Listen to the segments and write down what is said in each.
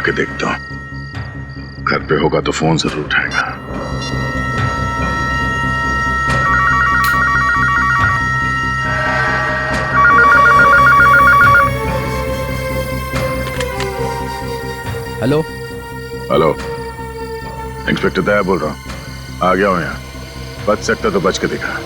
के देखता हूँ, घर पे होगा तो फोन जरूर उठाएगा। हेलो हेलो, इंस्पेक्टर दया बोल रहा हूँ। आ गया हूँ यहाँ। बच सकता तो बच के दिखा।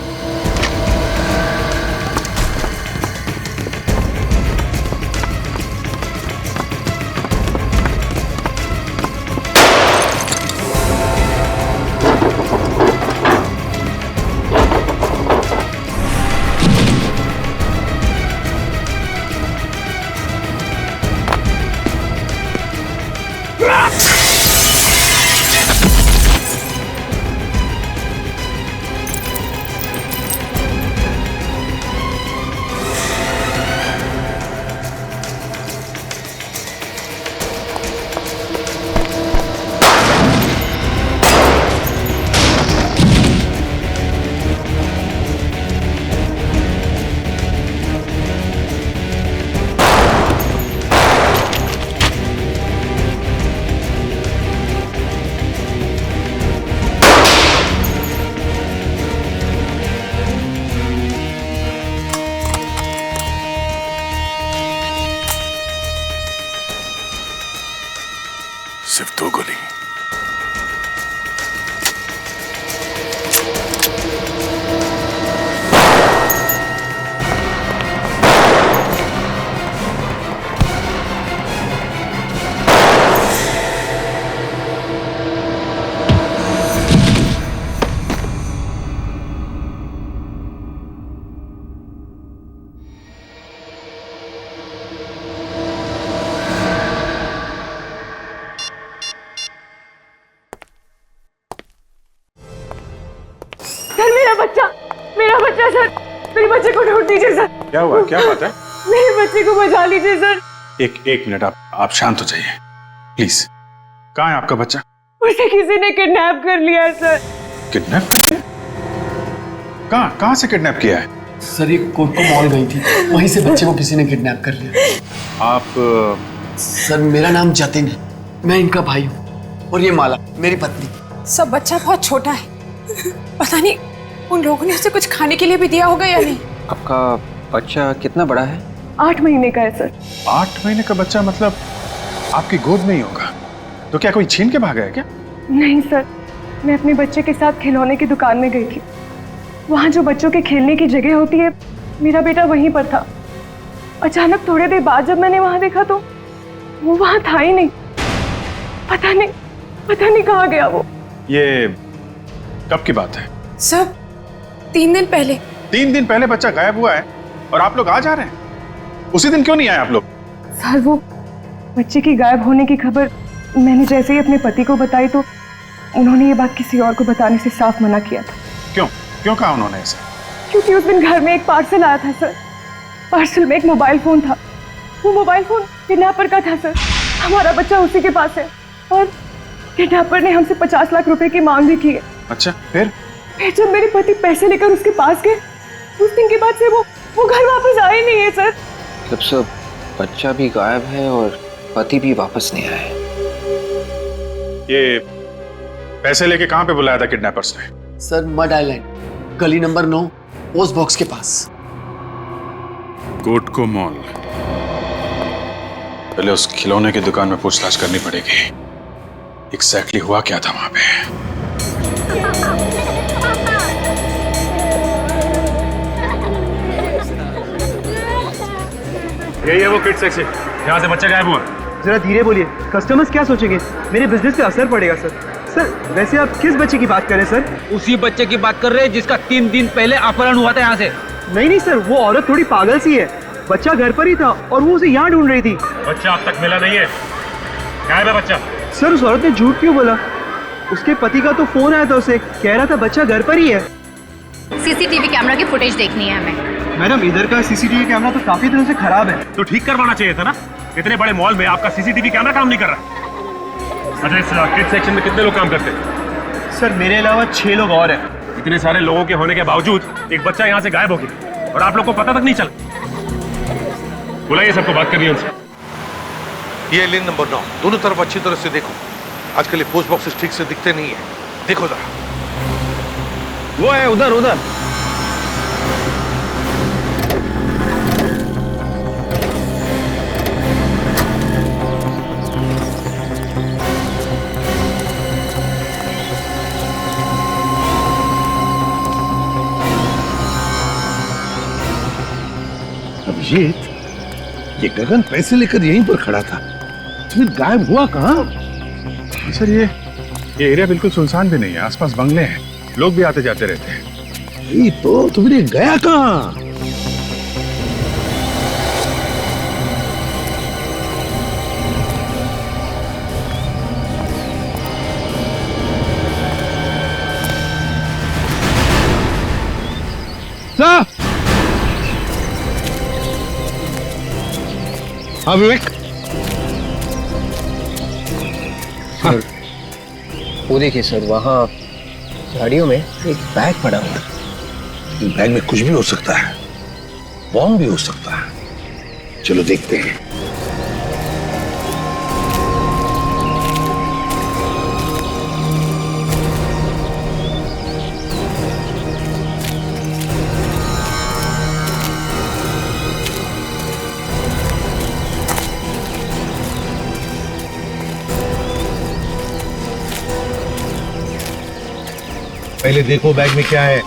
सिर्फ 2 गोली। मेरा बच्चा सर, मेरे बच्चे को ढूंढ दीजिए सर। क्या हुआ? क्या बात है? मेरे बच्चे को बचा लीजिए सर। एक मिनट, आप शांत हो जाइए प्लीज। कहाँ है आपका बच्चा? उसे किसी ने किडनैप कर लिया है सर। किडनैप? कहाँ से किडनैप किया है? सर ये कोटको मॉल गई थी, वहीं से बच्चे को किसी ने किडनैप कर लिया। आप? सर मेरा नाम जतिन है, मैं इनका भाई हूँ, और ये माला मेरी पत्नी। सब बच्चा बहुत छोटा है, पता नहीं उन लोगों ने उसे कुछ खाने के लिए भी दिया होगा या नहीं। आपका बच्चा कितना बड़ा है? 8 महीने का है सर। 8 महीने का बच्चा? मतलब आपकी गोद में ही होगा? तो क्या कोई छीन के भागा है क्या? नहीं सर, मैं अपने बच्चे के साथ खिलौने की दुकान में गई थी। वहाँ जो बच्चों के खेलने की जगह होती है, मेरा बेटा वहीं पर था। अचानक थोड़ी देर बाद जब मैंने वहाँ देखा तो वो वहाँ था ही नहीं। पता नहीं कहाँ गया वो। ये कब की बात है? सर 3 दिन पहले। 3 दिन पहले बच्चा गायब हुआ है और आप लोग आ जा रहे हैं? उसी दिन क्यों नहीं आए आप लोग? सर वो बच्चे की गायब होने की खबर मैंने जैसे ही अपने पति को बताई तो उन्होंने ये बात किसी और को बताने से साफ मना किया था। क्यों कहा उन्होंने ऐसा? क्योंकि उस दिन घर में एक पार्सल आया था सर। पार्सल में एक मोबाइल फोन था। वो मोबाइल फोन किडनैपर का था सर। हमारा बच्चा उसी के पास है और किडनैपर ने हमसे 50 लाख रुपए की मांग भी की है। अच्छा, फिर जब मेरे पति पैसे लेकर उसके पास गए, उस दिन के बाद से वो घर वापस आए नहीं है सर। मतलब सब बच्चा भी गायब है और पति भी वापस नहीं आया। ये पैसे लेके कहाँ पे बुलाया था किडनैपर्स ने? सर मड आइलैंड, गली नंबर 9, पोस्ट बॉक्स के पास। कोटको मॉल। पहले उस खिलौने की दुकान में पूछताछ करनी पड़ेगी। एग्जैक्टली हुआ क्या था वहां पे? यही है वो किड सेक्शन, यहाँ से बच्चा गायब हुआ। जरा धीरे बोलिए, कस्टमर्स क्या सोचेंगे? मेरे बिजनेस पे असर पड़ेगा सर। सर वैसे आप किस बच्चे की बात कर रहे हैं सर? उसी बच्चे की बात कर रहे हैं जिसका 3 दिन पहले अपहरण हुआ था यहाँ से। नहीं सर, वो औरत थोड़ी पागल सी है। बच्चा घर पर ही था और वो उसे यहाँ ढूंढ रही थी। बच्चा अब तक मिला नहीं है। गायब है बच्चा। सर उस औरत ने झूठ क्यों बोला? उसके पति का तो फोन आया था, उसे कह रहा था बच्चा घर पर ही है। सीसीटीवी कैमरा की फुटेज देखनी है हमें। मैडम इधर का सीसीटीवी कैमरा तो काफी दिनों से खराब है। तो ठीक करवाना चाहिए था ना। इतने बड़े मॉल में आपका सीसीटीवी कैमरा काम नहीं कर रहा। अच्छा, इस किड सेक्शन में कितने लोग काम करते हैं? सर मेरे अलावा 6 लोग और हैं। इतने सारे लोगों के होने के बावजूद एक बच्चा यहाँ से गायब हो गया और आप लोग को पता तक नहीं चला। बुलाइए सबको, बात करनी है उनसे। ये लेन नंबर 9, दोनों तरफ अच्छी तरह से देखो। आजकल ये पोस्ट बॉक्सेस ठीक से दिखते नहीं है, देखो जरा। वो है उधर उधर। अभिजीत, ये गगन पैसे लेकर यहीं पर खड़ा था, फिर गायब हुआ कहाँ? सर ये एरिया बिल्कुल सुनसान भी नहीं है, आसपास बंगले हैं, लोग भी आते जाते रहते हैं। यही तो फिर ये गया कहाँ? हाँ विवेक, सर वो देखिए सर, वहाँ गाड़ियों में एक बैग पड़ा हुआ है। बैग में कुछ भी हो सकता है, बॉम्ब भी हो सकता है। चलो देखते हैं। पहले देखो बैग में क्या है।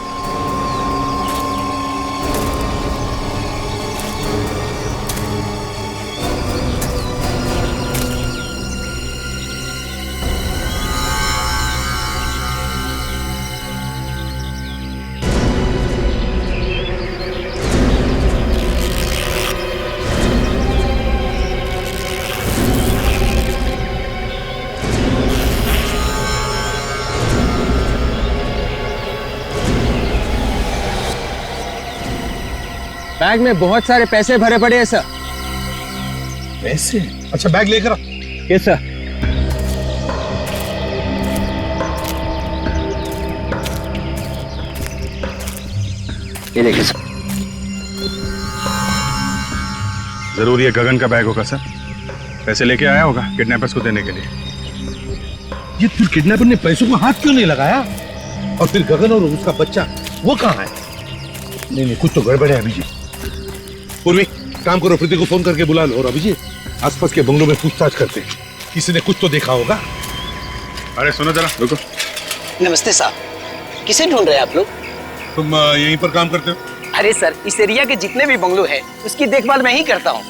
बैग में बहुत सारे पैसे भरे पड़े हैं सर। पैसे? अच्छा बैग लेकर आ। Yes sir. ये देखिए सर। जरूर ये गगन का बैग होगा सर, पैसे लेके आया होगा किडनैपर्स को देने के लिए। ये फिर किडनैपर ने पैसों को हाथ क्यों नहीं लगाया? और फिर गगन और उसका बच्चा वो कहाँ है? नहीं, कुछ तो गड़बड़ है अभिजीत। पूर्वी, काम करो, प्रीति को फोन करके बुला लो। और अभिजीत, आसपास के बंगलों में पूछताछ करते हैं, किसी ने कुछ तो देखा होगा। अरे सुनो जरा, रुको। नमस्ते साहब, किसे ढूंढ रहे हैं आप लोग? तुम यहीं पर काम करते हो? अरे सर, इस एरिया के जितने भी बंगलो हैं उसकी देखभाल मैं ही करता हूँ।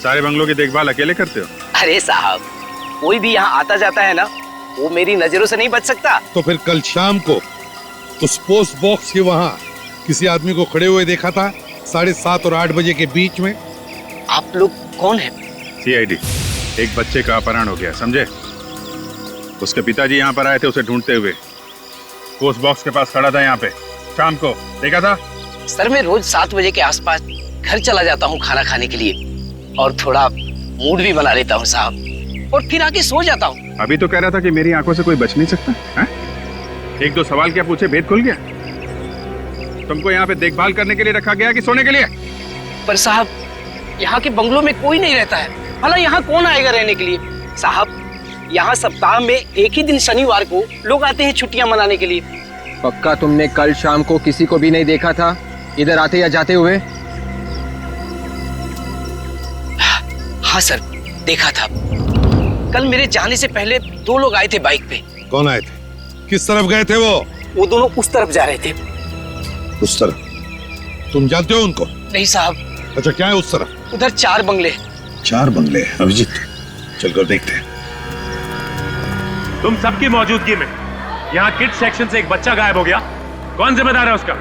सारे बंगलों की देखभाल अकेले करते हो? अरे साहब, कोई भी यहाँ आता जाता है ना, वो मेरी नजरों से नहीं बच सकता। तो फिर कल शाम को उस पोस्ट बॉक्स के वहाँ किसी आदमी को खड़े हुए देखा था 7:30 और 8 बजे के बीच में। आप लोग कौन है? CID। एक बच्चे का अपहरण हो गया, समझे? उसके पिताजी यहाँ पर आए थे उसे ढूंढते हुए। पोस्ट बॉक्स के पास खड़ा था यहाँ पे, शाम को देखा था? सर, मैं रोज 7 बजे के आसपास घर चला जाता हूँ खाना खाने के लिए, और थोड़ा मूड भी बना लेता हूँ साहब, और फिर आके सो जाता हूँ। अभी तो कह रहा था कि मेरी आंखों से कोई बच नहीं सकता है? एक दो सवाल क्या पूछे, भेद खुल गया? तुमको यहाँ पे देखभाल करने के लिए रखा गया कि सोने के लिए? पर साहब, यहाँ के बंगलों में कोई नहीं रहता है, भला यहाँ कौन आएगा रहने के लिए? साहब, यहाँ सप्ताह में एक ही दिन शनिवार को लोग आते हैं छुट्टियां मनाने के लिए। पक्का तुमने कल शाम को किसी को भी नहीं देखा था इधर आते या जाते हुए? हाँ सर, देखा था। कल मेरे जाने से पहले 2 लोग आए थे बाइक पे। कौन आए थे? किस तरफ गए थे वो? वो दोनों उस तरफ जा रहे थे। उस तरफ? तुम जानते हो उनको? नहीं साहब। अच्छा, क्या है उस तरफ? उधर 4 बंगले। 4 बंगले? अभिजीत, चलकर देखते हैं। तुम सबकी मौजूदगी में यहाँ किड सेक्शन से एक बच्चा गायब हो गया, कौन जिम्मेदार है उसका?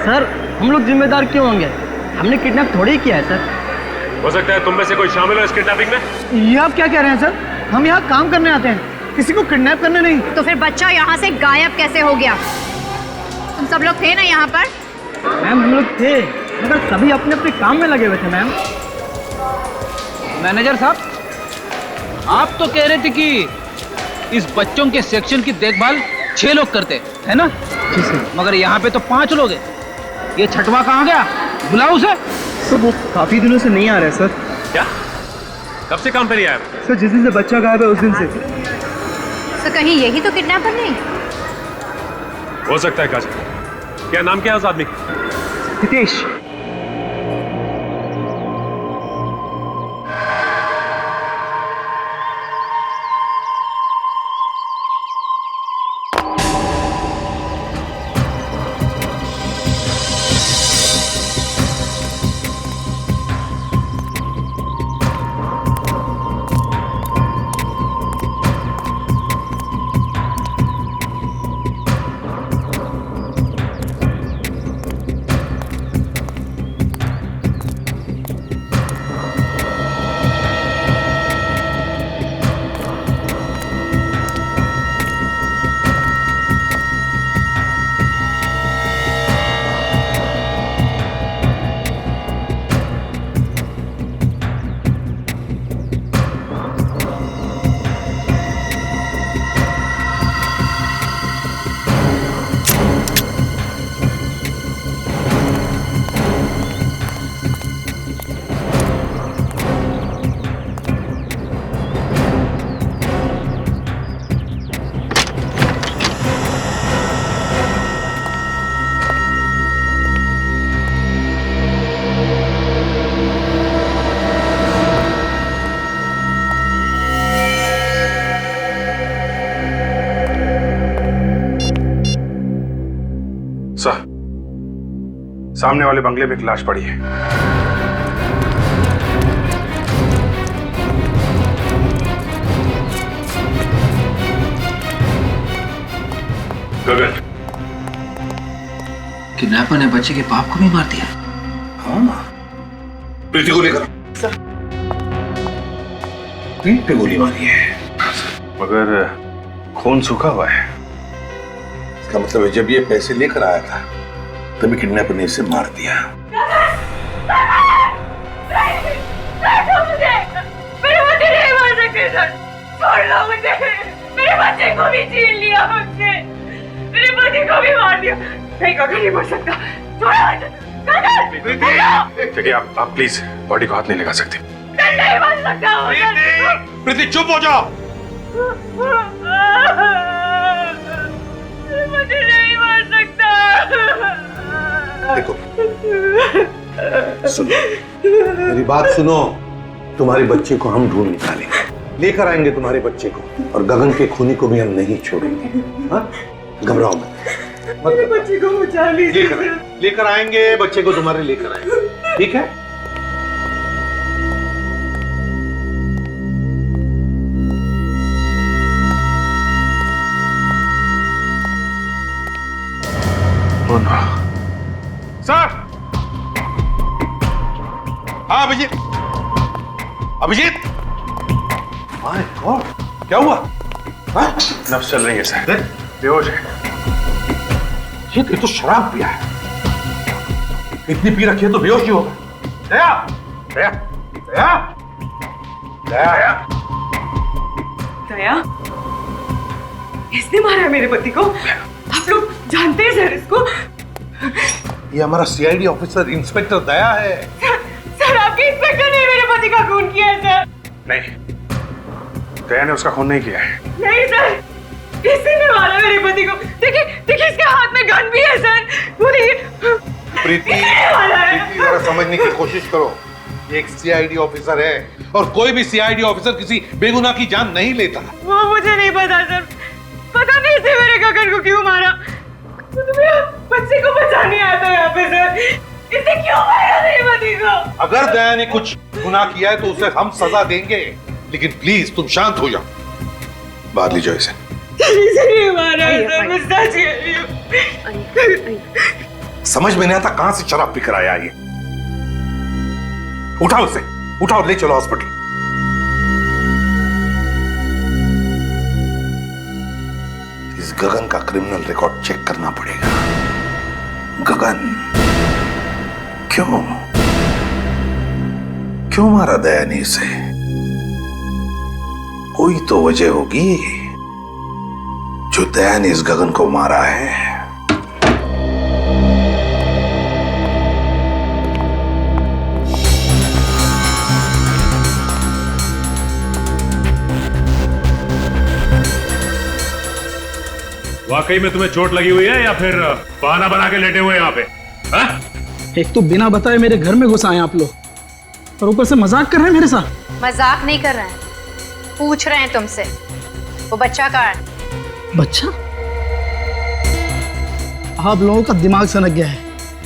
सर, हम लोग जिम्मेदार क्यों होंगे? हमने किडनैप थोड़ी किया है सर। हो सकता है तुम में से कोई शामिल हो इस किडनैपिंग में। ये आप क्या कह रहे हैं सर? हम यहाँ काम करने आते हैं, किसी को किडनैप करने नहीं। तो फिर बच्चा यहाँ से गायब कैसे हो गया? तुम सब लोग थे ना यहाँ पर? मैम, हम लोग थे, मगर सभी अपने अपने काम में लगे हुए थे मैम। मैनेजर साहब, आप तो कह रहे थे कि इस बच्चों के सेक्शन की देखभाल 6 लोग करते है ना? जी सर। मगर यहाँ पे तो 5 लोग हैं। ये छठवा कहाँ गया? बुलाओ उसे। तो वो काफी दिनों से नहीं आ रहे सर। क्या? कब से काम पे नहीं आया? सर जिस दिन से बच्चा गायब है उस दिन से। तो कहीं यही तो किडनैपर नहीं? हो सकता है काजल। क्या नाम क्या है उस आदमी का? हितेश। सर, सामने वाले बंगले में एक लाश पड़ी है। गगन, किडनैपर ने बच्चे के बाप को भी मार दिया। हाँ, प्रीति को लेकर सर पीठ पे गोली मारी है। मगर खून सूखा हुआ है। इसका मतलब है जब ये पैसे लेकर आया था तभी किडनैपर ने इसे मार दिया। मेरे बच्चे नहीं मार सकते सर, छोड़ लो मुझे। मेरे बच्चे को भी छीन लिया मुझसे, मेरे पति को भी मार दिया। नहीं गगन नहीं मर सकता, देखिए आप प्लीज बॉडी को हाथ नहीं लगा सकते। नहीं मर सकता। प्रीति चुप हो जाओ। मुझे नहीं मार सकता। देखो सुनो, मेरी बात सुनो। तुम्हारे बच्चे को हम ढूंढ निकालेंगे, लेकर आएंगे तुम्हारे बच्चे को, और गगन के खूनी को भी हम नहीं छोड़ेंगे। हाँ, घबराओ मत। मेरे बच्चे को बचा लीजिए। लेकर आएंगे बच्चे को, तुम्हारे लेकर आएंगे, ठीक है? सर, हाँ अभिजीत। अभिजीत, माय गॉड, क्या हुआ? हाँ? नब्ज चल रही है सर, बेहोश है। ये तो शराब पिया है। इतनी पी रखी है तो बेहोश ही होगा। दया, दया, दया, दया, दया, इसने मारा है मेरे पति को। आप लोग जानते हैं सर इसको? ये हमारा सीआईडी ऑफिसर इंस्पेक्टर दया है। सर आपके इंस्पेक्टर ने मेरे पति का खून किया है सर। नहीं, दया ने उसका खून नहीं किया है। नहीं सर, इसी ने मारा मेरे पति को। देखिए देखिए, इसके हाथ में गन भी है सर। वो देखिए। प्रीति, जरा समझने की कोशिश करो। ये एक सीआईडी ऑफिसर है और कोई भी सीआईडी ऑफिसर किसी बेगुनाह की जान नहीं लेता। वो मुझे नहीं पता सर, पता नहीं इसे मेरे गगन को क्यों मारा। तो मेरे बच्चे को बचाने आया था यहाँ पे सर, इसे क्यों मारा मेरे पति को? अगर दया ने कुछ गुनाह किया है तो उसे हम सजा देंगे, लेकिन प्लीज तुम शांत हो जाओ। बाहर ले जाओ इसे। इसे नहीं मारा है सर, मैं सच कह रही हूँ। समझ में नहीं आता कहां से शराब पीकर आया ये। उठाओ उसे, उठाओ, ले चलो हॉस्पिटल। इस गगन का क्रिमिनल रिकॉर्ड चेक करना पड़ेगा। गगन क्यों मारा दया ने इसे? कोई तो वजह होगी जो दया ने इस गगन को मारा है। वाकई में तुम्हें चोट लगी हुई है या फिर बहाना बना के लेटे हुए यहाँ पे? हाँ? एक तो बिना बताए मेरे घर में घुस आए आप लोग और ऊपर से मजाक कर रहे हैं मेरे साथ। मजाक नहीं कर रहे हैं, पूछ रहे हैं तुमसे वो बच्चा कहाँ है। बच्चा? आप लोगों का दिमाग सनक गया है।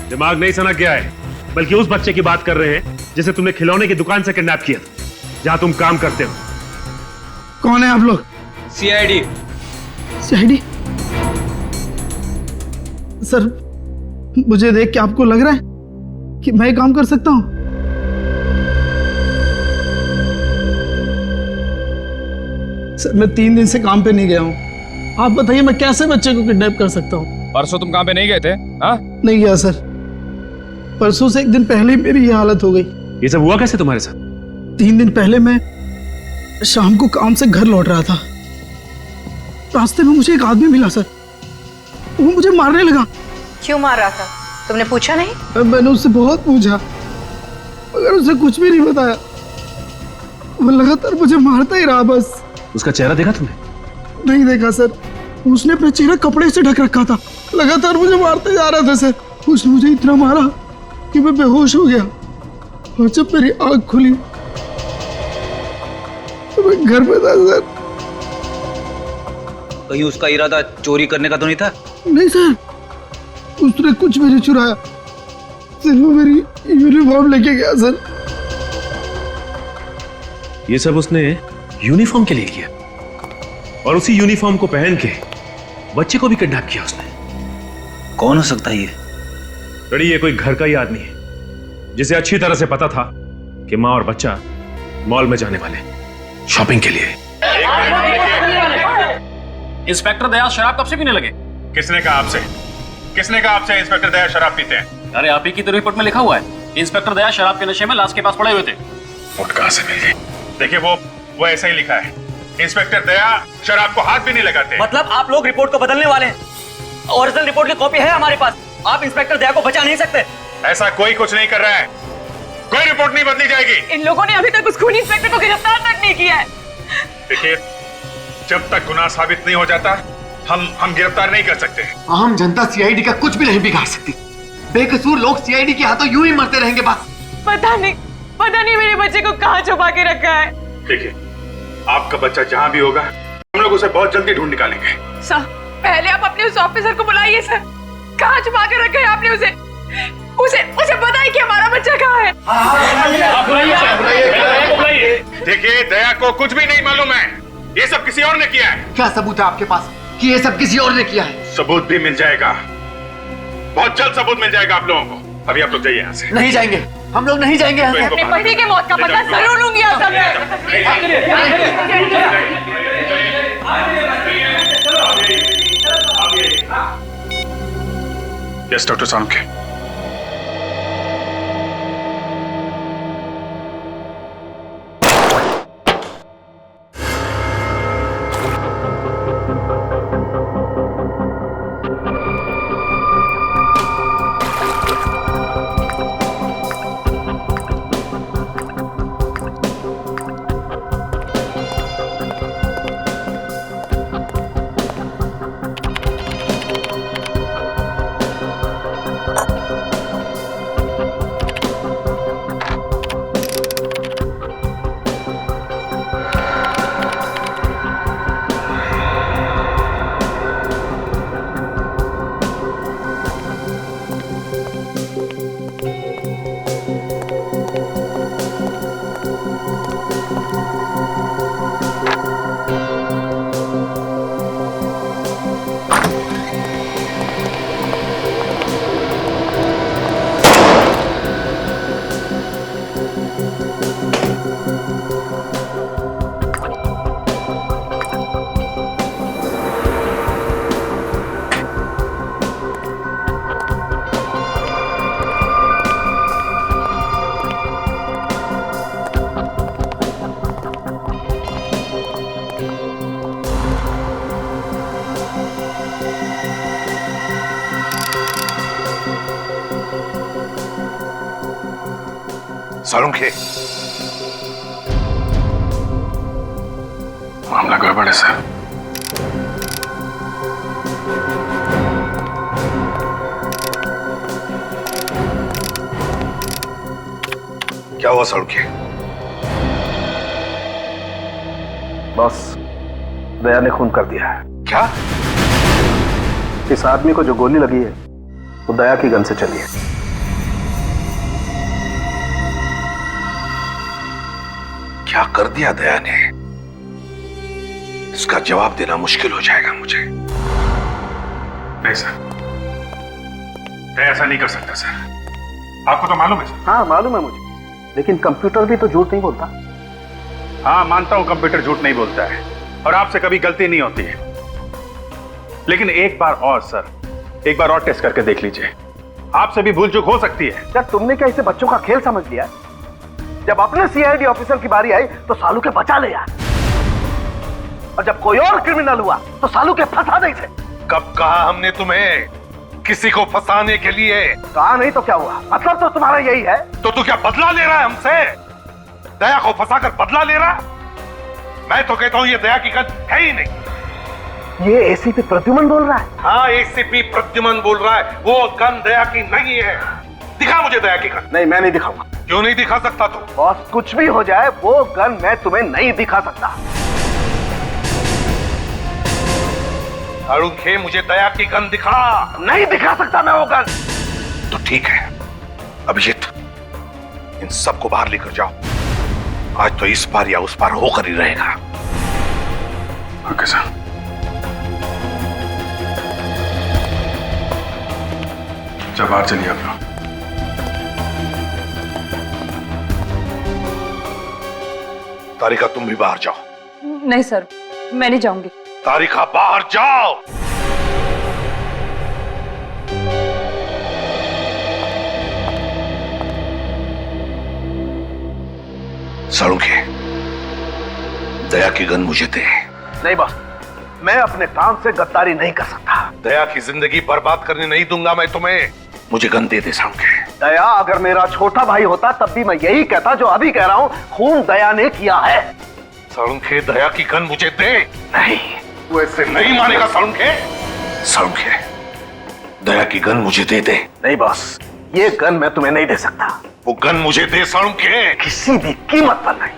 दिमाग नहीं सनक गया है, बल्कि उस बच्चे की बात कर रहे हैं जिसे तुमने खिलौने की दुकान से किडनैप किया था, जहां तुम काम करते हो। कौन है आप लोग? सीआईडी। सीआईडी? सर, मुझे देख के आपको लग रहा है कि मैं काम कर सकता हूं? सर, मैं 3 दिन से काम पे नहीं गया हूं। आप बताइए मैं कैसे बच्चे को किडनैप कर सकता हूं? परसों तुम काम पे नहीं गए थे? हाँ? नहीं गया सर। परसों से 1 दिन पहले ही मेरी ये हालत हो गई। ये सब हुआ कैसे तुम्हारे साथ? 3 दिन पहले मैं शाम को काम से घर लौट रहा था। रास्ते में मुझे एक आदमी मिला सर, वो मुझे मारने लगा। क्यों मार रहा था, तुमने पूछा नहीं? मैंने उससे बहुत पूछा मगर उसने कुछ भी नहीं बताया। वो लगातार मुझे मारता ही रहा बस। उसका चेहरा देखा तुमने? नहीं देखा सर, उसने अपना चेहरा कपड़े से ढक रखा था। लगातार मुझे मारते जा रहा था सर। उसने मुझे इतना मारा कि मैं बेहोश हो गया और जब मेरी आंख खुली तो मैं घर में था सर। कहीं उसका इरादा चोरी करने का तो नहीं था? नहीं सर, उसने कुछ भी नहीं चुराया, सिर्फ वो मेरी यूनिफॉर्म लेके गया सर। ये सब उसने यूनिफॉर्म के लिए किया और उसी यूनिफॉर्म को पहन के बच्चे को भी किडनैप किया उसने। कौन हो सकता है ये? लड़ी, ये कोई घर का ही आदमी है जिसे अच्छी तरह से पता था कि माँ और बच्चा मॉल में जाने वाले शॉपिंग के लिए। इंस्पेक्टर दया शराब कब से पीने लगे? किसने कहा आपसे? किसने कहा आपसे इंस्पेक्टर दया शराब पीते हैं? अरे आप ही की तो रिपोर्ट में लिखा हुआ है, इंस्पेक्टर दया शराब के नशे में लाश के पास पड़े हुए थे। रिपोर्ट कहां से मिल गई? देखिए वो ऐसा ही लिखा है, इंस्पेक्टर दया शराब को हाथ भी नहीं लगाते। मतलब आप लोग रिपोर्ट को बदलने वाले हैं? ओरिजिनल रिपोर्ट की कॉपी है हमारे पास, आप इंस्पेक्टर दया को बचा नहीं सकते। ऐसा कोई कुछ नहीं कर रहा है, कोई रिपोर्ट नहीं बदली जाएगी। इन लोगों ने अभी तक उस खूनी इंस्पेक्टर को गिरफ्तार तक नहीं किया है। देखिए, जब तक गुनाह साबित नहीं हो जाता हम गिरफ्तार नहीं कर सकते। आम जनता सीआईडी का कुछ भी नहीं बिगाड़ सकती। बेकसूर लोग सीआईडी के हाथों यूं ही मरते रहेंगे बस। पता नहीं मेरे बच्चे को कहाँ छुपा के रखा है। देखिए, आपका बच्चा जहाँ भी होगा हम लोग उसे बहुत जल्दी ढूंढ निकालेंगे। सर, पहले आप अपने उस ऑफिसर को बुलाइए सर। कहाँ छुपा के रखा है आपने उसे? उसे बताइए कि हमारा बच्चा कहाँ है। देखिए, दया को कुछ भी नहीं मालूम है, ये सब किसी और ने किया है। क्या सबूत है आपके पास कि ये सब किसी और ने किया है? सबूत भी मिल जाएगा, बहुत जल्द सबूत मिल जाएगा आप लोगों को। अभी आप लोग जाइए यहाँ से। नहीं जाएंगे, हम लोग नहीं जाएंगे यहाँ से। अपने पति के मौत का पता जरूर लूंगी आज यस डॉक्टर सालुंखे। सालुंखे, मामला गड़बड़ है सर। क्या हुआ सड़के? बॉस, दया ने खून कर दिया है। क्या? इस आदमी को जो गोली लगी है वो दया की गन से चली है। क्या कर दिया दया ने? इसका जवाब देना मुश्किल हो जाएगा मुझे। नहीं सर, मैं ऐसा नहीं कर सकता सर। आपको तो मालूम है सर। हाँ मालूम है मुझे, लेकिन कंप्यूटर भी तो झूठ नहीं बोलता। हाँ मानता हूं कंप्यूटर झूठ नहीं बोलता है और आपसे कभी गलती नहीं होती है, लेकिन एक बार और सर, एक बार और टेस्ट करके देख लीजिए, आपसे भी भूल चूक हो सकती है। क्या तुमने क्या इसे बच्चों का खेल समझ लिया? जब अपने सीआईडी ऑफिसर की बारी आई तो सालू के बचा ले यार, और जब कोई और क्रिमिनल हुआ तो सालू के फंसा दे थे। कब कहा हमने तुम्हें किसी को फंसाने के लिए? कहा नहीं तो क्या हुआ? मतलब तो तुम्हारा यही है। तो तू क्या बदला ले रहा है हमसे? दया को फंसाकर बदला ले रहा? मैं तो कहता हूं ये दया की गन है ही नहीं। ये एसीपी प्रद्युमन बोल रहा है। हाँ एसीपी प्रद्युमन बोल रहा है, वो गन दया की नहीं है। दिखा मुझे दया की गन। नहीं मैं नहीं दिखाऊंगा। क्यों नहीं दिखा सकता तू? बॉस कुछ भी हो जाए वो गन मैं तुम्हें नहीं दिखा सकता। अरुण मुझे दया की गन दिखा। नहीं दिखा सकता मैं वो गन। तो ठीक है अभिजीत, इन सबको बाहर लेकर जाओ। आज तो इस पार या उस पार होकर ही रहेगा। Okay sir. जब बाहर चलिए आप लोग। तारिका तुम भी बाहर जाओ। नहीं सर, मैं नहीं जाऊंगी। तारिका बाहर जाओ। सड़ूंगे, दया की गन मुझे दे। नहीं बॉस, मैं अपने काम से गद्दारी नहीं कर सकता। दया की जिंदगी बर्बाद करने नहीं दूंगा मैं तुम्हें। मुझे गन दे दे सड़ूंगे। दया अगर मेरा छोटा भाई होता तब भी मैं यही कहता जो अभी कह रहा हूं, खून दया ने किया है। सड़ूंगे, दया की गन मुझे दे। नहीं तू ऐसे नहीं मानेगा सड़ूंगे। सड़ूंगे, दया की गन मुझे दे दे। नहीं बॉस, ये गन मैं तुम्हें नहीं दे सकता। वो गन मुझे दे सड़ूंगे। किसी भी कीमत पर नहीं।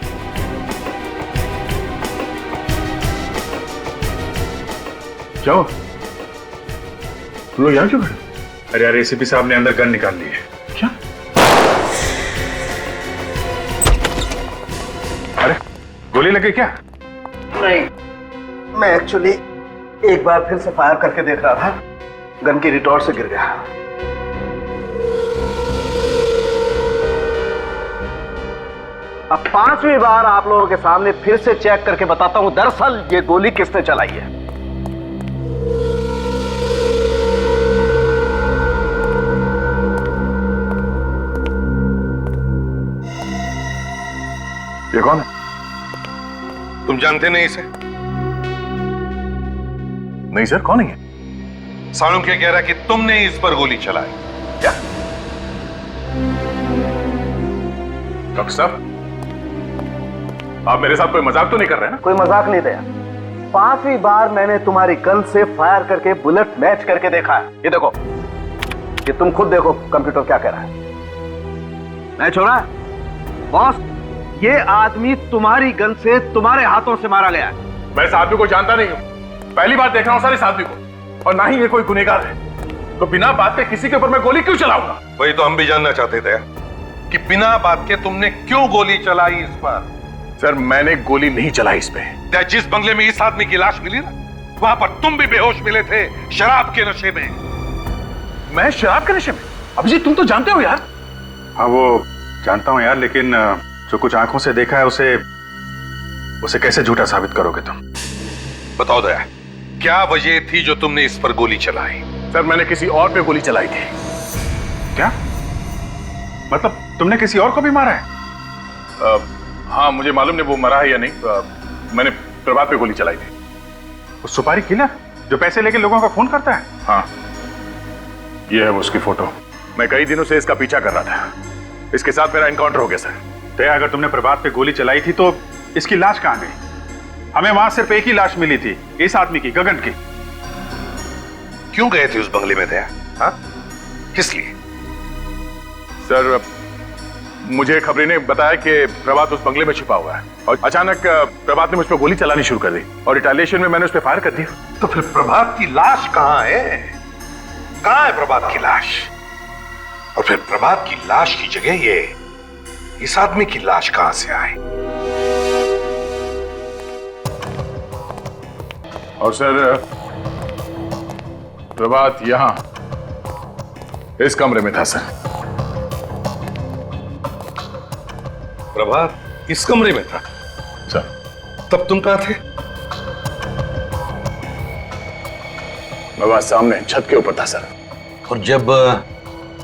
क्या हो? तुम लोग यहाँ क्यों खड़े? अरे यार एसीपी साहब ने अंदर गन निकाल ली है। क्या? अरे गोली लगी क्या? नहीं, मैं एक्चुअली एक बार फिर से फायर करके देख रहा था, गन की रिटॉर्ट से गिर गया। अब 5वीं बार आप लोगों के सामने फिर से चेक करके बताता हूं दरअसल ये गोली किसने चलाई है। ये कौन है? तुम जानते नहीं इसे? नहीं सर, कौन है? सालू क्या कह रहा है कि तुमने इस पर गोली चलाई। क्या? डॉक्टर साहब, आप मेरे साथ कोई मजाक तो नहीं कर रहे ना? कोई मजाक नहीं दया। 5वीं बार मैंने तुम्हारी गन से फायर करके बुलेट मैच करके देखा है। ये देखो, ये तुम खुद देखो कंप्यूटर क्या कह रहा है। मैच हो रहा है बॉस। ये आदमी तुम्हारी गन से तुम्हारे हाथों से मारा गया है। मैं इस आदमी को जानता नहीं हूं, पहली बार देख रहा हूं सर इस आदमी को, और ना ही ये कोई गुनहगार है, तो बिना बात के किसी के ऊपर मैं गोली क्यों चलाऊंगा? वही तो हम भी जानना चाहते थे कि बिना बात के तुमने क्यों गोली चलाई इस पर। सर मैंने गोली नहीं चलाई इस पे। जिस बंगले में इस आदमी की लाश मिली ना, वहां पर तुम भी बेहोश मिले थे, शराब के नशे में। मैं शराब के नशे में? अभिजीत तुम तो जानते हो यार। हाँ वो जानता हूं यार, लेकिन जो कुछ आंखों से देखा है उसे कैसे झूठा साबित करोगे तुम? बताओ दया, क्या वजह थी जो तुमने इस पर गोली चलाई? सर मैंने किसी और पे गोली चलाई थी। क्या मतलब तुमने किसी और को भी मारा है? हाँ मुझे मालूम नहीं वो मरा है या नहीं। मैंने प्रभात पे गोली चलाई थी। वो सुपारी किलर जो पैसे लेके लोगों का खून करता है? हाँ ये है वो उसकी फोटो। मैं कई दिनों से इसका पीछा कर रहा था। इसके साथ मेरा एनकाउंटर हो गया सर। दया अगर तुमने प्रभात पे गोली चलाई थी तो इसकी लाश कहां गई? हमें वहां सिर्फ एक ही लाश मिली थी, इस आदमी की, गगन की। क्यों गए थे उस बंगले में दया? हाँ किस लिए? सर मुझे खबरी ने बताया कि प्रभात उस बंगले में छिपा हुआ है और अचानक प्रभात ने मुझ पर गोली चलानी शुरू कर दी और रिटेलिएशन में मैंने उस पर फायर कर दिया। तो फिर प्रभात की लाश कहाँ है? कहाँ है प्रभात की लाश? और फिर प्रभात की लाश की जगह ये इस आदमी की लाश कहां से आई? और सर प्रभात यहां इस कमरे में था सर। प्रभात इस कमरे में था सर। तब तुम कहां थे? प्रभात सामने छत के ऊपर था सर। और जब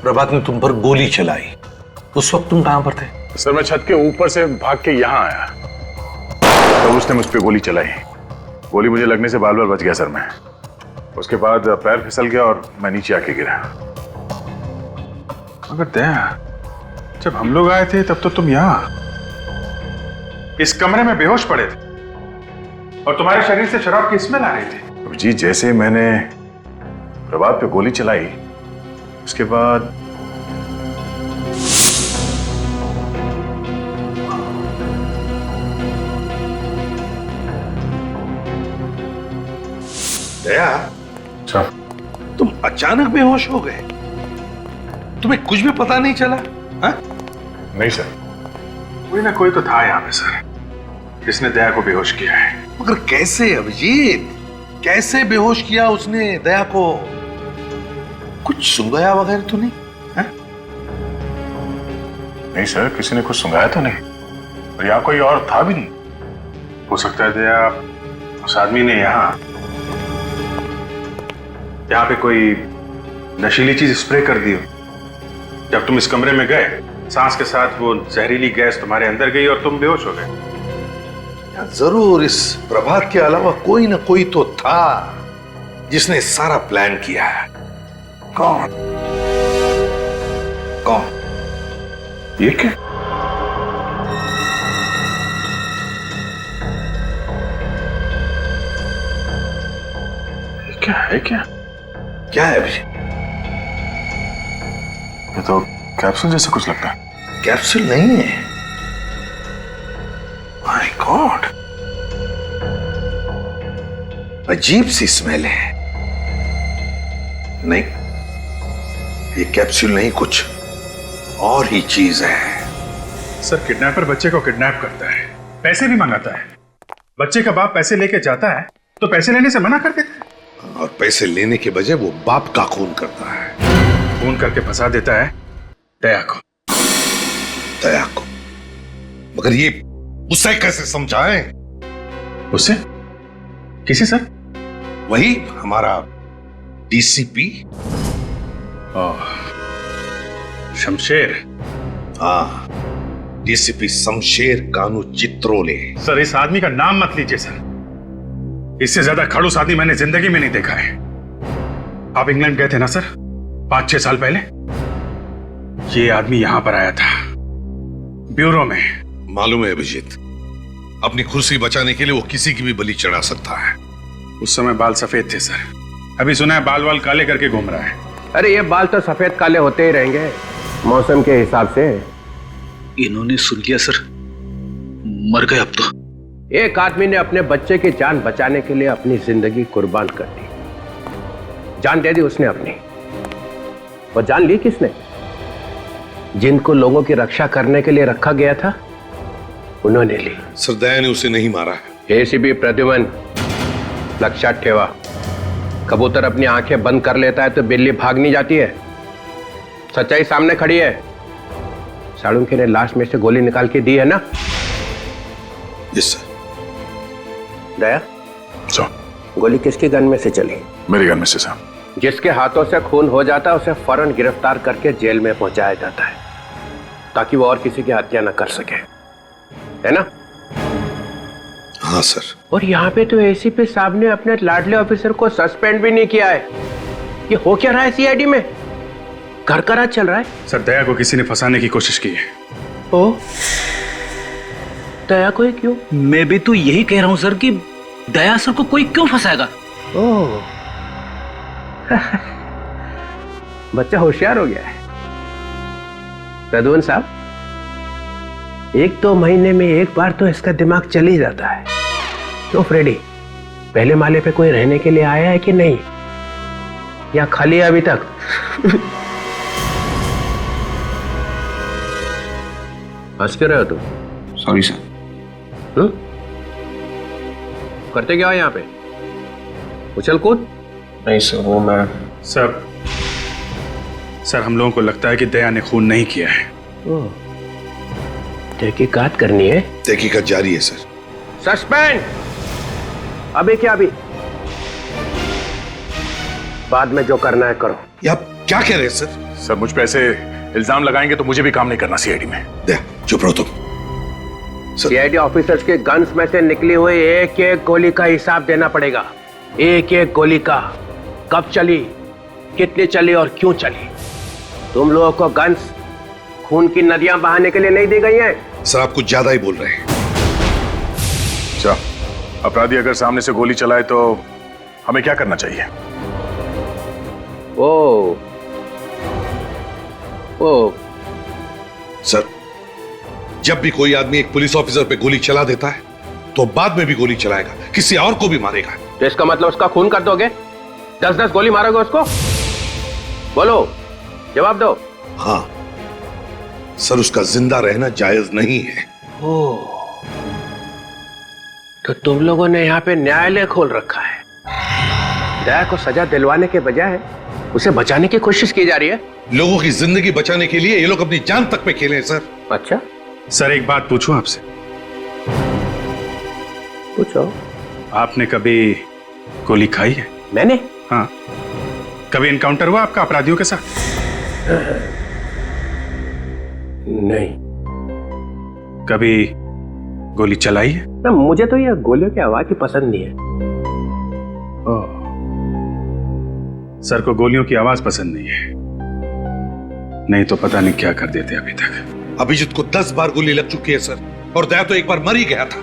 प्रभात ने तुम पर गोली चलाई उस वक्त तुम कहां पर थे? सर मैं छत के ऊपर से भाग के यहां आया तो उसने मुझ पे गोली चलाई। गोली मुझे लगने से बाल बाल बच गया सर मैं। उसके बाद पैर फिसल गया और मैं नीचे आके गिरा। मगर दया, जब हम लोग आए थे तब तो तुम यहां इस कमरे में बेहोश पड़े थे और तुम्हारे शरीर से शराब की स्मेल आ रही थी। जी जैसे मैंने प्रभात पे गोली चलाई उसके बाद दया, तुम अचानक बेहोश हो गए? तुम्हें कुछ भी पता नहीं चला? हा? नहीं सर, कोई ना कोई तो था यहां पे सर जिसने दया को बेहोश किया है। मगर कैसे अभिजीत? कैसे बेहोश किया उसने दया को? कुछ सुंघाया वगैरह तो नहीं? हा? नहीं सर, किसी ने कुछ सुंघाया तो नहीं और यहाँ कोई और था भी नहीं। हो सकता है दया उस आदमी ने यहाँ पे कोई नशीली चीज स्प्रे कर दी हो। जब तुम इस कमरे में गए सांस के साथ वो जहरीली गैस तुम्हारे अंदर गई और तुम बेहोश हो गए। जरूर इस प्रभात के अलावा कोई ना कोई तो था जिसने सारा प्लान किया है। कौन? कौन? ये क्या? ये क्या है? क्या है अभी? ये तो कैप्सूल जैसा कुछ लगता है। कैप्सूल नहीं है। माय गॉड, अजीब सी स्मेल है। नहीं, ये कैप्सूल नहीं, कुछ और ही चीज है। सर किडनैपर बच्चे को किडनैप करता है, पैसे भी मंगाता है। बच्चे का बाप पैसे लेके जाता है तो पैसे लेने से मना कर देता है और पैसे लेने के बजाय वो बाप का खून करता है। खून करके फंसा देता है दया को। दया को? मगर ये उसे कैसे समझाएं? उसे? किसे सर? वही हमारा डीसीपी शमशेर। हाँ, डीसीपी शमशेर कानू चित्रोले। सर इस आदमी का नाम मत लीजिए सर, इससे ज्यादा खड़ूस आदमी मैंने जिंदगी में नहीं देखा है। आप इंग्लैंड गए थे ना सर 5-6 साल पहले? ये आदमी यहां पर आया था ब्यूरो में। मालूम है अभिजीत, अपनी कुर्सी बचाने के लिए वो किसी की भी बलि चढ़ा सकता है। उस समय बाल सफेद थे सर, अभी सुना है बाल वाल काले करके घूम रहा है। अरे ये बाल तो सफेद काले होते ही रहेंगे मौसम के हिसाब से। इन्होंने सुन लिया सर, मर गए अब तो। एक आदमी ने अपने बच्चे की जान बचाने के लिए अपनी जिंदगी कुर्बान कर दी। जान दे दी उसने अपनी। वो जान ली किसने? जिनको लोगों की रक्षा करने के लिए रखा गया था उन्होंने ली। सर दया ने उसे नहीं मारा है। एसीपी प्रद्युमन, लक्षात ठेवा, कबूतर अपनी आंखें बंद कर लेता है तो बिल्ली भाग नहीं जाती है। सच्चाई सामने खड़ी है। साळुंखे ने लाश में से गोली निकाल के दी है ना? Yes sir. दया, गोली किसकी गन में से चली? मेरी गन में से सर। जिसके हाथों से खून हो जाता है उसे फौरन गिरफ्तार करके जेल में पहुंचाया जाता है ताकि वो और किसी की हत्या न कर सके, है ना? हाँ सर। और यहाँ पे तो एसीपी साहब ने अपने लाडले ऑफिसर को सस्पेंड भी नहीं किया है। ये हो क्या रहा है सीआईडी में? घर का राज चल रहा है। सर दया को किसी ने फंसाने की कोशिश की है। ओ, दया को क्यों? मैं भी तो यही कह रहा हूं सर कि दया सर को कोई क्यों फंसाएगा? ओह बच्चा होशियार हो गया है। प्रद्युमन साहब, एक दो महीने में एक बार तो इसका दिमाग चल ही जाता है। तो फ्रेडी, पहले माले पे कोई रहने के लिए आया है कि नहीं, या खाली है अभी तक? हंस क्यों रहे हो तुम? Sorry sir. करते क्या हो यहाँ पे? उछल कूद? नहीं सर, वो मैं सर हम लोगों को लगता है कि दया ने खून नहीं किया है। तहकीकात करनी है? तहकीकात जारी है सर। सस्पेंड। अभी क्या अभी? बाद में जो करना है करो। ये आप क्या कह रहे हैं सर? सर मुझ पे ऐसे इल्जाम लगाएंगे तो मुझे भी काम नहीं करना सीआईडी में। दया चुप रहो तुम। सीआईडी ऑफिसर्स के गन्स में से निकली हुई एक एक गोली का हिसाब देना पड़ेगा। एक एक गोली का, कब चली, कितनी चली और क्यों चली। तुम लोगों को गन्स खून की नदियां बहाने के लिए नहीं दी गई हैं। सर आप कुछ ज्यादा ही बोल रहे हैं। अच्छा, अपराधी अगर सामने से गोली चलाए तो हमें क्या करना चाहिए? ओ सर, जब भी कोई आदमी एक पुलिस ऑफिसर पे गोली चला देता है तो बाद में भी गोली चलाएगा, किसी और को भी मारेगा। तो इसका मतलब उसका खून कर दोगे? 10-10 गोली मारोगे उसको? बोलो, जवाब दो। हाँ सर, उसका जिंदा रहना जायज नहीं है। तो तुम लोगों ने यहाँ पे न्यायालय खोल रखा है। दया को सजा दिलवाने के बजाय उसे बचाने की कोशिश की जा रही है। लोगों की जिंदगी बचाने के लिए ये लोग अपनी जान तक पे खेले हैं सर। अच्छा सर एक बात पूछूं आपसे? पूछो। आपने कभी गोली खाई है? मैंने? हाँ। कभी एनकाउंटर हुआ आपका अपराधियों के साथ? नहीं। कभी गोली चलाई है? ना, मुझे तो ये गोलियों की आवाज ही पसंद नहीं है। सर को गोलियों की आवाज पसंद नहीं है, नहीं तो पता नहीं क्या कर देते अभी तक। अभिजीत को 10 बार गोली लग चुकी है सर, और दया तो एक बार मर ही गया था।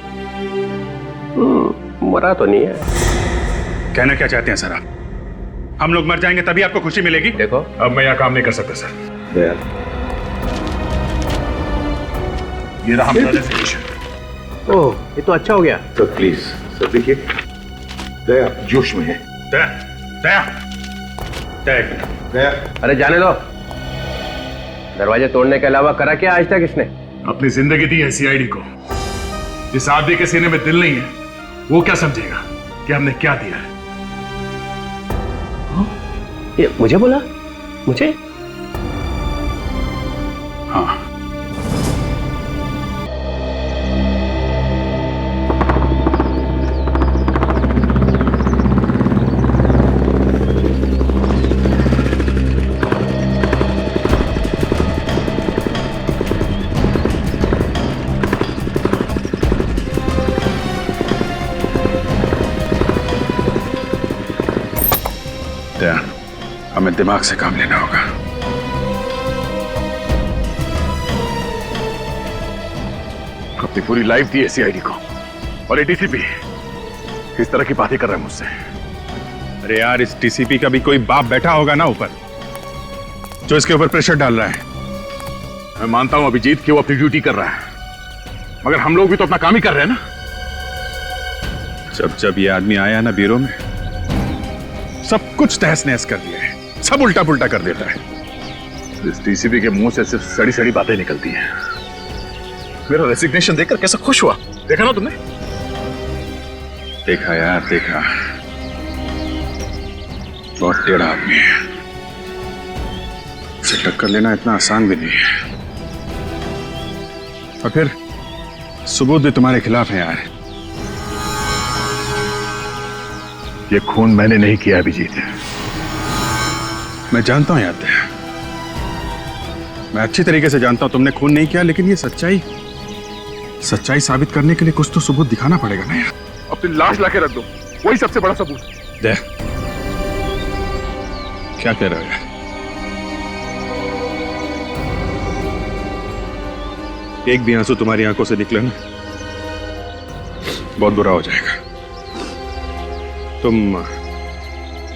मरा तो नहीं है। कहना क्या चाहते हैं सर आप? हम लोग मर जाएंगे तभी आपको खुशी मिलेगी? देखो, अब मैं यहाँ काम नहीं कर सकता सर। दया, ये रहा हमारा रेजिग्नेशन। ओह, ये तो अच्छा हो गया। तो प्लीज सर देखिए, दया जोश में है। दया, दया, दया, दया। अरे जाने दो। दरवाजे तोड़ने के अलावा करा क्या आज तक इसने? अपनी जिंदगी दी है सीआईडी को। जिस आदमी के सीने में दिल नहीं है वो क्या समझेगा कि हमने क्या दिया है? ये मुझे बोला? मुझे? हाँ। हमें दिमाग से काम लेना होगा। अपनी पूरी लाइफ दी है सीआईडी को, और ये डीसीपी किस तरह की बातें कर रहा है मुझसे। अरे यार, इस डीसीपी का भी कोई बाप बैठा होगा ना ऊपर, जो इसके ऊपर प्रेशर डाल रहा है। मैं मानता हूं अभिजीत कि वो अपनी ड्यूटी कर रहा है, मगर हम लोग भी तो अपना काम ही कर रहे हैं ना। जब जब ये आदमी आया ना ब्यूरो में, सब कुछ तहस नहस कर दिया है, सब उल्टा पुल्टा कर देता है। इस डीसीपी के मुंह से सिर्फ सड़ी सड़ी बातें निकलती हैं। मेरा रेजिग्नेशन देखकर कैसा खुश हुआ, देखा ना तुमने? देखा यार, देखा। बहुत टेढ़ा आदमी है, उसे टक्कर लेना इतना आसान भी नहीं है। और फिर सबूत भी तुम्हारे खिलाफ है यार। ये खून मैंने नहीं किया अभिजीत। मैं जानता हूं यार, मैं अच्छी तरीके से जानता हूं तुमने खून नहीं किया, लेकिन ये सच्चाई साबित करने के लिए कुछ तो सबूत दिखाना पड़ेगा ना यार। अपनी लाश लाके रख दो, वही सबसे बड़ा सबूत। दे, क्या कह रहे हो यार? एक भी आंसू तुम्हारी आंखों से निकले ना, बहुत बुरा हो जाएगा। तुम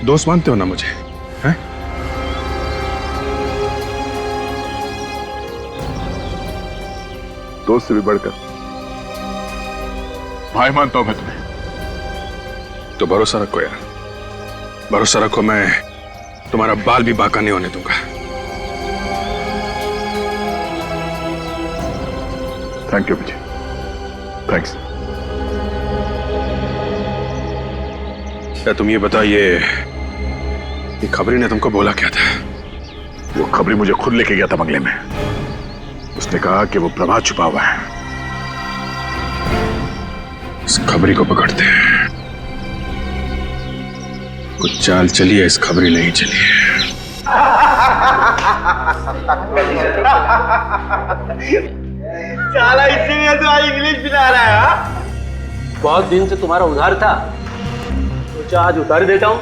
दोस्त मानते हो ना मुझे, हैं? दोस्त से भी बढ़कर भाई मानता हूं मैं तुम्हें। तो भरोसा रखो यार, भरोसा रखो, मैं तुम्हारा बाल भी बांका नहीं होने दूंगा। Thank you Vijay, thanks. क्या तुम ये बताइए, ये खबरी ने तुमको बोला क्या था? वो खबरी मुझे खुद लेके गया था बंगले में। उसने कहा कि वो प्रभात छुपा हुआ है, इस खबरी को पकड़ते हैं। कुछ चाल चलिए, इस खबरी नहीं चलिए। साला इसीलिए तो आज इंग्लिश पिला रहा है। हाँ? बहुत दिन से तुम्हारा उधार था, सोचा आज उतार देता हूँ।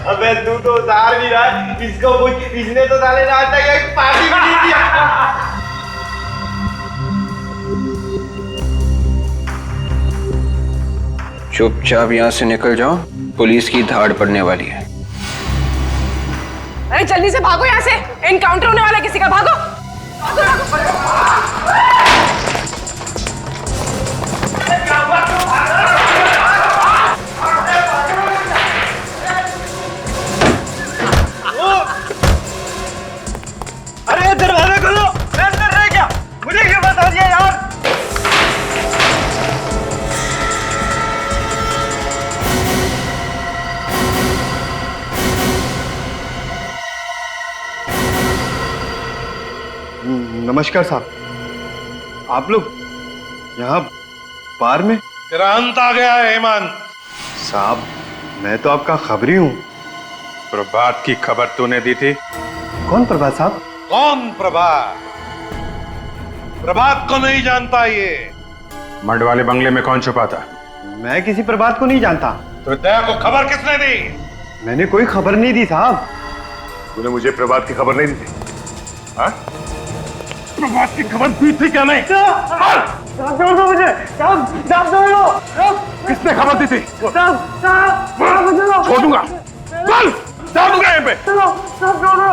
अबे तू तो उधार भी रहा, इसको कुछ, इसने तो साले ने आज तक एक पार्टी भी नहीं दिया। चुपचाप यहाँ से निकल जाओ, पुलिस की धाड़ पड़ने वाली है। अरे जल्दी से भागो यहाँ से, एनकाउंटर होने वाला है किसी का, भागो। अरे दरवाजा खोलो, मैं अंदर रह गया, मुझे क्यों बता दिया यार? नमस्कार साहब, आप लोग यहाँ बार में? तेरा अंत आ गया है हेमंत। साहब मैं तो आपका खबरी हूँ। प्रभात की खबर तूने दी थी? कौन प्रभात साहब? कौन प्रभात? प्रभात को नहीं जानता ये। मर्ड वाले बंगले में कौन छुपा था? मैं किसी प्रभात को नहीं जानता। तो दया को खबर किसने दी? मैंने कोई खबर नहीं दी साहब। तूने मुझे प्रभात की खबर नहीं दी थी? हाँ? प्रभात की खबर दी थी क्या नहीं? साहब छोड़ दो मुझे, साहब छोड़ दो। किसने खबर दी थी? साहब छोड़ दूंगा, बोल, छोड़ दूंगा यहाँ पे। साहब छोड़ दो,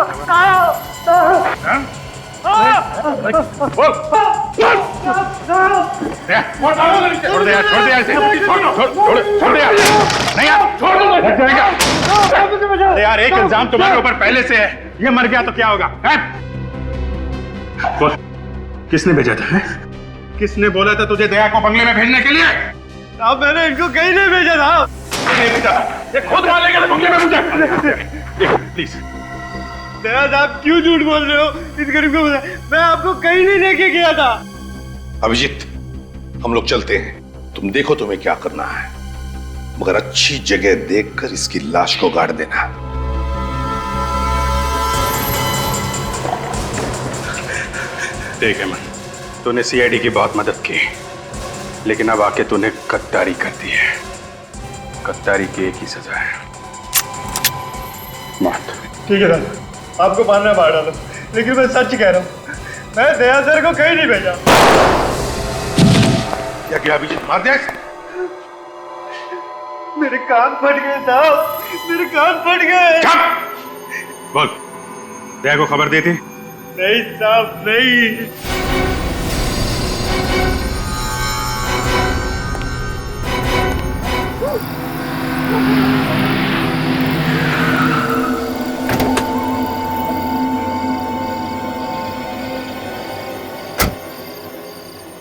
छोड़ दे यार, छोड़ दे यार, छोड़ दे यार, नहीं यार, छोड़ दो, लग जाएगा। अरे यार, एक इल्जाम तुम्हारे ऊपर पहले से है, ये मर गया तो क्या होगा? बोल, किसने भेजा था? किसने बोला था तुझे दया को बंगले में भेजने के लिए? साहब मैंने इनको कहीं नहीं भेजा था। ये खुद मार लेगा बंगले में मुझे। प्लीज दया साहब क्यों झूठ बोल रहे हो? इस गरीब को मैं आपको कहीं नहीं लेके गया था। अभिजीत, हम लोग चलते हैं, तुम देखो तुम्हें क्या करना है, मगर अच्छी जगह देखकर इसकी लाश को गाड़ देना। ठीक है, तूने सीआईडी की बहुत मदद की, लेकिन अब आके तूने गद्दारी कर दी है। गद्दारी की एक ही सजा है, मौत। ठीक है सर, आपको मारना मार डालो, लेकिन मैं सच कह रहा हूँ, मैं दया सर को कहीं नहीं भेजा। क्या किया अभिजीत? मार दिया? मेरे कान फट गए साहब, मेरे कान फट गए। बोल, दया को खबर दी थी? नहीं साहब नहीं।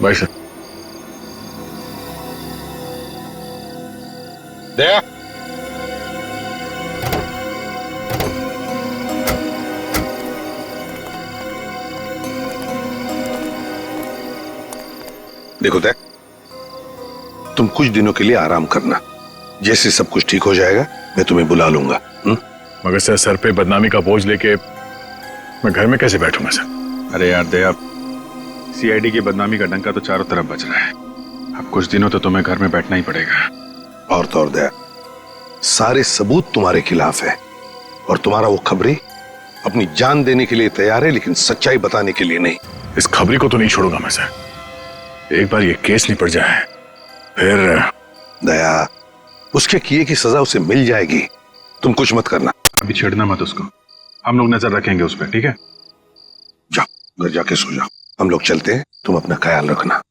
भाई सर, दया, देखो दया, तुम कुछ दिनों के लिए आराम करना, जैसे सब कुछ ठीक हो जाएगा मैं तुम्हें बुला लूंगा। मगर सर पे बदनामी का बोझ लेके मैं घर में कैसे बैठूंगा सर? अरे यार दया, सीआईडी की बदनामी का डंका तो चारों तरफ बज रहा है, अब कुछ दिनों तो तुम्हें घर में बैठना ही पड़ेगा। और तो और दया, सारे सबूत तुम्हारे खिलाफ है और तुम्हारा वो खबरी अपनी जान देने के लिए तैयार है, लेकिन सच्चाई बताने के लिए नहीं। इस खबरी को तो नहीं छोड़ूंगा मैं सर, एक बार ये केस निपट जाए फिर। दया, उसके किए की सजा उसे मिल जाएगी, तुम कुछ मत करना। अभी छेड़ना मत उसको, हम लोग नजर रखेंगे उस पर, ठीक है? जाओ घर जाके सो जाओ। हम लोग चलते हैं, तुम अपना ख्याल रखना।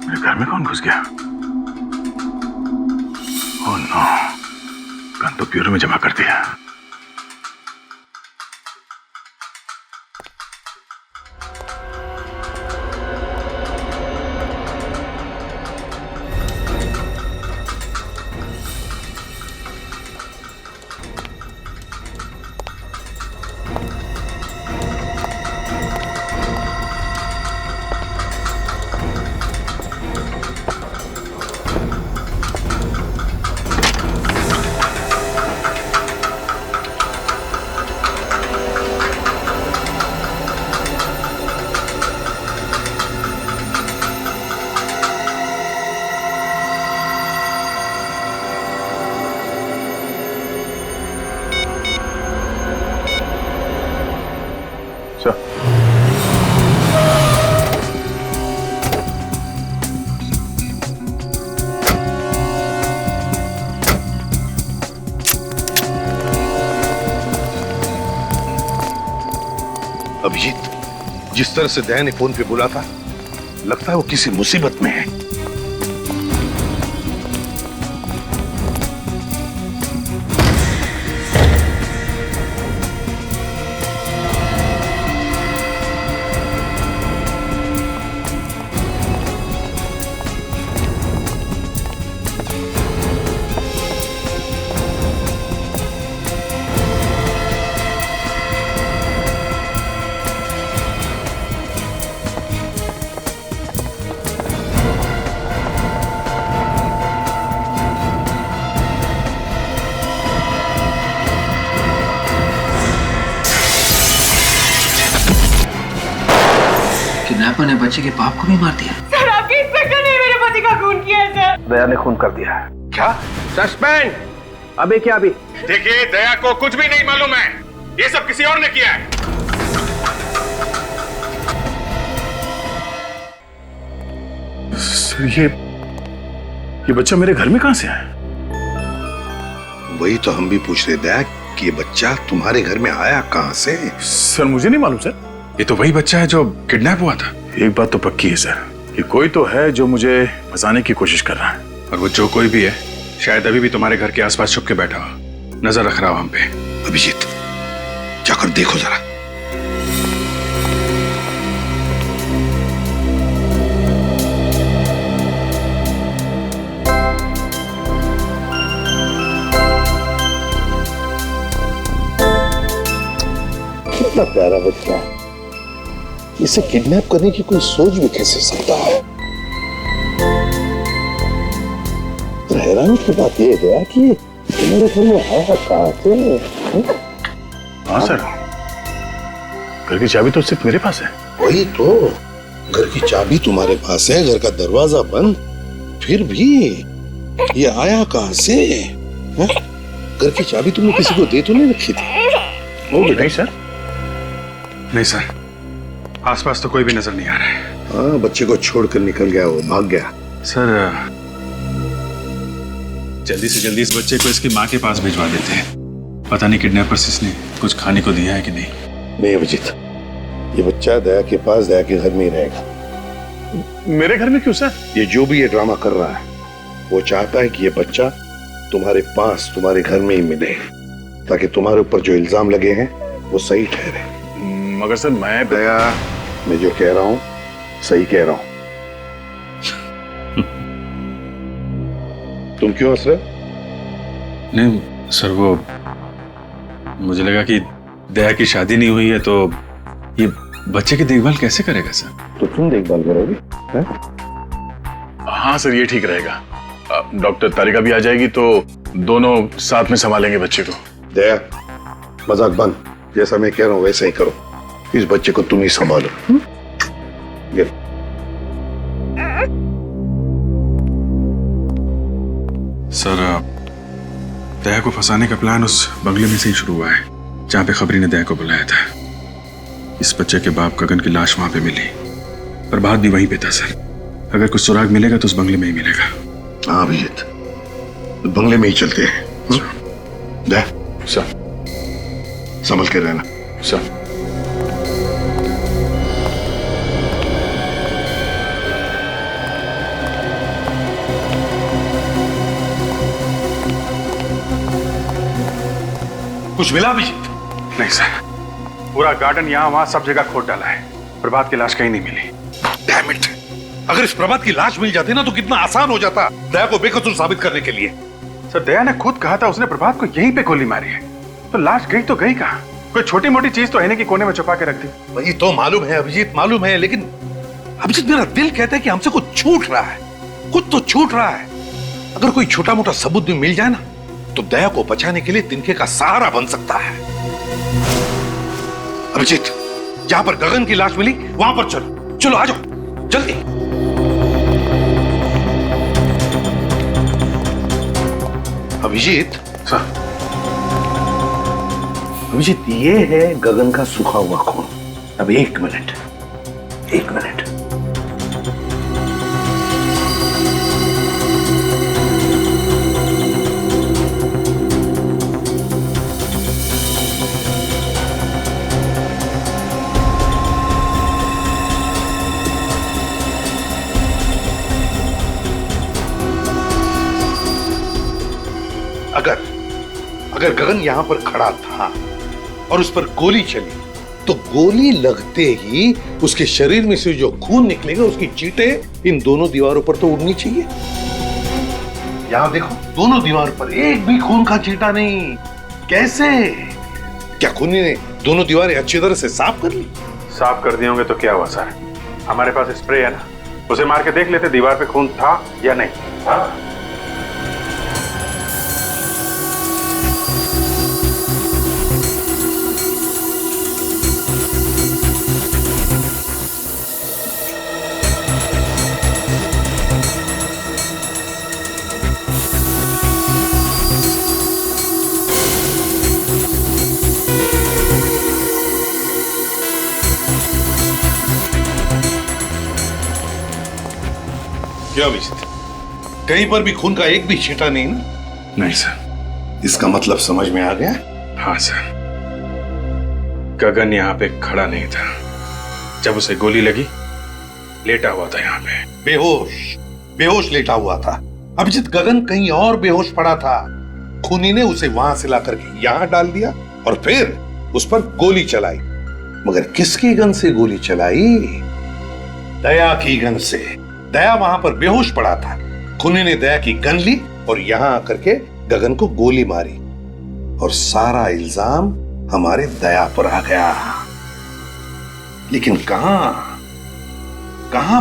मेरे घर में कौन घुस गया? ओह नो, गन तो ब्यूरो में जमा कर दिया। अभिजीत, जिस तरह से दया ने फोन पे बोला था, लगता है वो किसी मुसीबत में है। किडनैपर ने बच्चे के बाप को भी मार दिया। सर, आपके इंस्पेक्टर ने मेरे पति का खून किया है सर। दया ने खून कर दिया है। क्या? सस्पेंड। अभी क्या? अभी देखिए, दया को कुछ भी नहीं मालूम है, ये सब किसी और ने किया है। सर, ये बच्चा मेरे घर में कहां से आया? वही तो हम भी पूछ रहे दया कि ये बच्चा तुम्हारे घर में आया कहां से? सर, मुझे नहीं मालूम सर। ये तो वही बच्चा है जो किडनैप हुआ था। एक बात तो पक्की है सर, ये कोई तो है जो मुझे फंसाने की कोशिश कर रहा है। और वो जो कोई भी है, शायद अभी भी तुम्हारे घर के आसपास छुप के बैठा हो, नजर रख रहा हो हम पे। अभिजीत, जाकर देखो जरा। कितना प्यारा बच्चा, इसे किडनैप करने की कोई सोच भी कैसे सकता है? तो हैरानी की बात यह है कि मेरे घर में आया कहां से? हाँ सर, घर की चाबी तो सिर्फ मेरे पास है। वही तो, घर की चाबी तुम्हारे पास है, घर का दरवाजा बंद, फिर भी ये आया कहां से? घर की चाबी तुमने किसी को दे तो नहीं रखी थी? नहीं सर। नहीं सर, आसपास तो कोई भी नजर नहीं आ रहा है। हाँ, बच्चे को छोड़कर निकल गया, वो भाग गया। सर, जल्दी से जल्दी इस बच्चे को इसकी माँ के पास भिजवा देते हैं। पता नहीं किडनैपर्स इसने कुछ खाने को दिया है कि नहीं। नहीं अभिजीत, ये बच्चा दया के पास, दया के घर में ही रहेगा। मेरे घर में क्यों सर? ये जो भी ये ड्रामा कर रहा है, वो चाहता है कि ये बच्चा तुम्हारे पास, तुम्हारे घर में ही मिले, ताकि तुम्हारे ऊपर जो इल्जाम लगे हैं वो सही ठहरे। मगर सर, मैं जो कह रहा हूं सही कह रहा हूं। तुम क्यों हंस रहे? नहीं सर, वो मुझे लगा कि दया की शादी नहीं हुई है तो ये बच्चे की देखभाल कैसे करेगा सर? तो तुम देखभाल करोगे? हाँ सर, ये ठीक रहेगा। डॉक्टर तारिका भी आ जाएगी तो दोनों साथ में संभालेंगे बच्चे को। दया, मजाक बंद। जैसा मैं कह रहा हूँ वैसे ही करो। इस बच्चे को तुम ही संभालो। ये सर, दया को फंसाने का प्लान उस बंगले में से ही शुरू हुआ है जहां पे खबरी ने दया को बुलाया था। इस बच्चे के बाप गगन की लाश वहां पे मिली, पर बात भी वहीं पे था सर। अगर कुछ सुराग मिलेगा तो उस बंगले में ही मिलेगा। हाँ अभिजीत, बंगले में ही चलते हैं। दया, सर संभल के रहना। सर कुछ मिला अभिजीत? नहीं सर, पूरा गार्डन यहाँ वहां सब जगह खोद डाला है। प्रभात की लाश कहीं नहीं मिली। Damn it! अगर इस प्रभात की लाश मिल जाती ना तो कितना आसान हो जाता दया को बेकसूर साबित करने के लिए। सर, दया ने खुद कहा था उसने प्रभात को यहीं पे गोली मारी है, तो लाश गई तो गई कहाँ? कोई छोटी मोटी चीज तो आईने के कोने में छुपा के रख दी। वही तो मालूम है अभिजीत, मालूम है, लेकिन अभिजीत मेरा दिल कहता है कि हमसे कुछ छूट रहा है, कुछ तो छूट रहा है। अगर कोई छोटा मोटा सबूत भी मिल जाए ना तो दया को बचाने के लिए तिनके का सहारा बन सकता है। अभिजीत, जहां पर गगन की लाश मिली वहां पर चलो, चलो आ जाओ जल्दी। अभिजीत सर, अभिजीत ये है गगन का सूखा हुआ खून। अब एक मिनट। अगर गगन यहां पर खड़ा था और उस पर गोली चली तो गोली लगते ही उसके शरीर में से जो खून निकलेगा उसकी चींटें इन दोनों दीवारों पर तो उड़नी चाहिए। यहां देखो, दोनों दीवार पर एक भी खून का चींटा नहीं। कैसे? क्या खूनी ने दोनों दीवारें अच्छी तरह से साफ कर ली? साफ कर दिए होंगे तो क्या हुआ सर? हमारे पास स्प्रे है ना, उसे मार के देख लेते दीवार पे खून था या नहीं। हाँ? क्या अभिजीत, कहीं पर भी खून का एक भी छींटा नहीं ना? नहीं सर। इसका मतलब समझ में आ गया? हाँ सर, गगन यहाँ पे खड़ा नहीं था। जब उसे गोली लगी लेटा हुआ था यहाँ पे, बेहोश लेटा हुआ था। अभिजीत, गगन कहीं और बेहोश पड़ा था। खूनी ने उसे वहां से ला करके यहाँ डाल दिया और फिर उस पर गोली चलाई। मगर किसकी गन से गोली चलाई? दया की गन से। दया वहां पर बेहोश पड़ा था, खूनी ने दया की गन ली और यहां आकर के गगन को गोली मारी और सारा इल्जाम हमारे दया पर आ गया। लेकिन कहां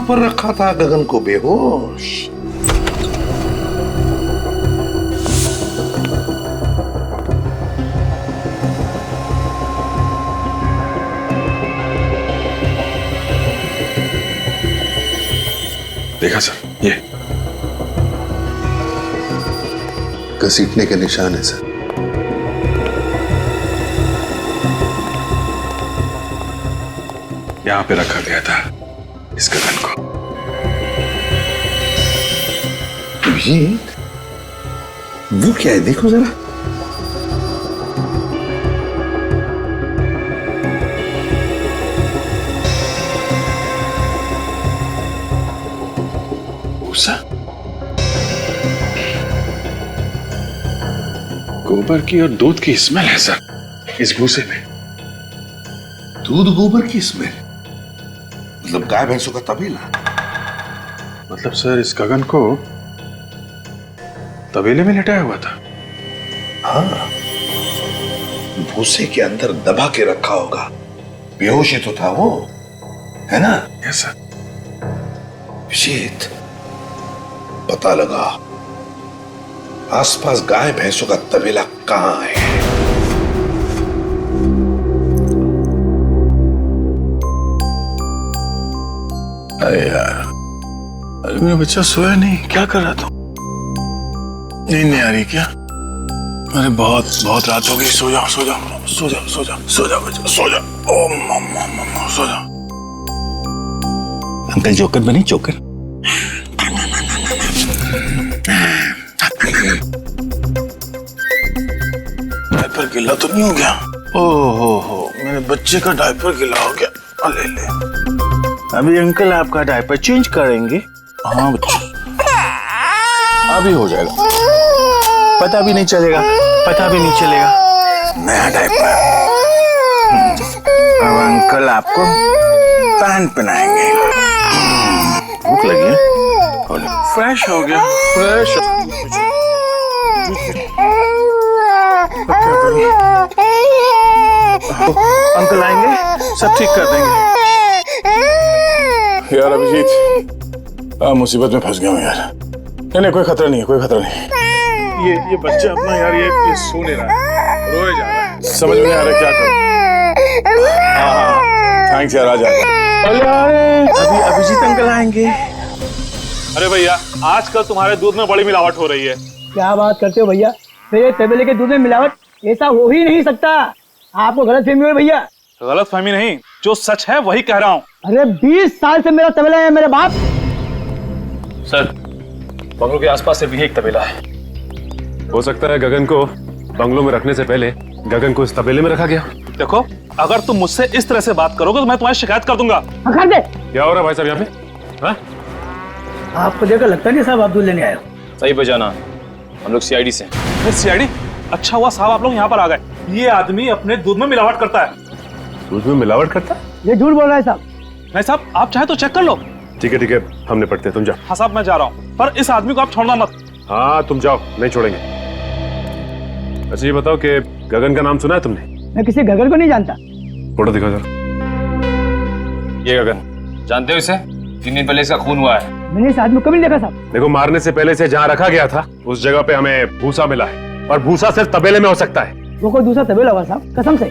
पर रखा था गगन को बेहोश? देखा सर, ये घसीटने के निशान है सर। यहां पे रखा गया था इस गगन को। अभिजीत, वो क्या है देखो जरा। गोबर की और दूध की स्मेल है सर इस भूसे में। दूध गोबर की स्मेल? मतलब गाय भैंसों का तबेला? मतलब सर इस गगन को तबेले में लेटाया हुआ था। हाँ, भूसे के अंदर दबा के रखा होगा। बेहोश ही तो था वो, है ना? Yes sir. अभिजीत, पता लगा आसपास गाय भैंसों का तबेला कहां है। अरे यार, अरे मेरा बच्चा सोया नहीं, क्या कर रहा था? नींद नहीं आ रही क्या? अरे बहुत बहुत रात हो गई, सो जाओ सो जाओ सो जाओ सो जाओ सो जाओ बच्चा, सो जाओ। ओ मम्मा मम्मा, सो जाओ। अंकल जोकर बने, जोकर। डायपर गीला तो नहीं हो गया? हो, मेरे बच्चे का डायपर गीला हो गया। अले ले, अभी अंकल आपका डायपर चेंज करेंगे। हाँ बच्चा, अभी हो जाएगा, पता भी नहीं चलेगा, पता भी नहीं चलेगा। नया डायपर। अब अंकल आपको पैंट पहनाएंगे। भूख लगी है? फ्रेश हो गया, फ्रेश। अंकल आएंगे, सब ठीक कर देंगे। यार अभिजीत, मुसीबत में फंस गया हूँ यार। नहीं कोई खतरा नहीं है, कोई खतरा नहीं। ये बच्चा अपना यार ये सो नहीं रहा है, रोए जा रहा है, समझ में नहीं आ रहा क्या करूं। हाँ, थैंक्स यार, आ जाएगा। अभी अभिजीत अंकल आएंगे। अरे भैया, आजकल तुम्हारे दूध में बड़ी मिलावट हो रही है। क्या बात करते हो भैया? मेरे तबेले के दूध में मिलावट? ऐसा हो ही नहीं सकता। आपको गलत फहमी हुई भैया। गलत फहमी नहीं, जो सच है वही कह रहा हूँ। अरे 20 साल से मेरा तबेला है मेरे बाप। सर, बंगलों के आसपास सिर्फ यही एक तबेला है। हो सकता है गगन को बंगलों में रखने से पहले गगन को इस तबेले में रखा गया। देखो, अगर तुम मुझसे इस तरह से बात करोगे तो मैं तुम्हारी शिकायत कर दूंगा। कर दे। क्या हो रहा है भाई साहब यहाँ पे? हाँ? आपको देखकर लगता नहीं साहब आप दूध लेने आए हो। सही बजाना, हम लोग सीआईडी से। सीआईडी? अच्छा हुआ साहब आप लोग यहाँ पर आ गए। ये आदमी अपने दूध में मिलावट करता है। दूध में मिलावट करता है? ये झूठ बोल रहा है साहब। नहीं साहब, आप चाहे तो चेक कर लो। ठीक है, हम निपटते हैं, तुम जाओ। हाँ साहब, मैं जा रहा हूँ, पर इस आदमी को आप छोड़ना मत। हाँ तुम जाओ, नहीं छोड़ेंगे। अच्छा ये बताओ कि गगन का नाम सुना है तुमने? मैं किसी गगन को नहीं जानता। फोटो दिखाओ जरा। ये गगन, जानते हो इसे? 3 दिन पहले इसका खून हुआ है। मैंने इस आदमी को कभी नहीं देखा साहब। देखो, मारने से पहले से जहाँ रखा गया था उस जगह पे हमें भूसा मिला है, और भूसा सिर्फ तबेले में हो सकता है। वो कोई दूसरा तबेला होगा साहब, कसम से।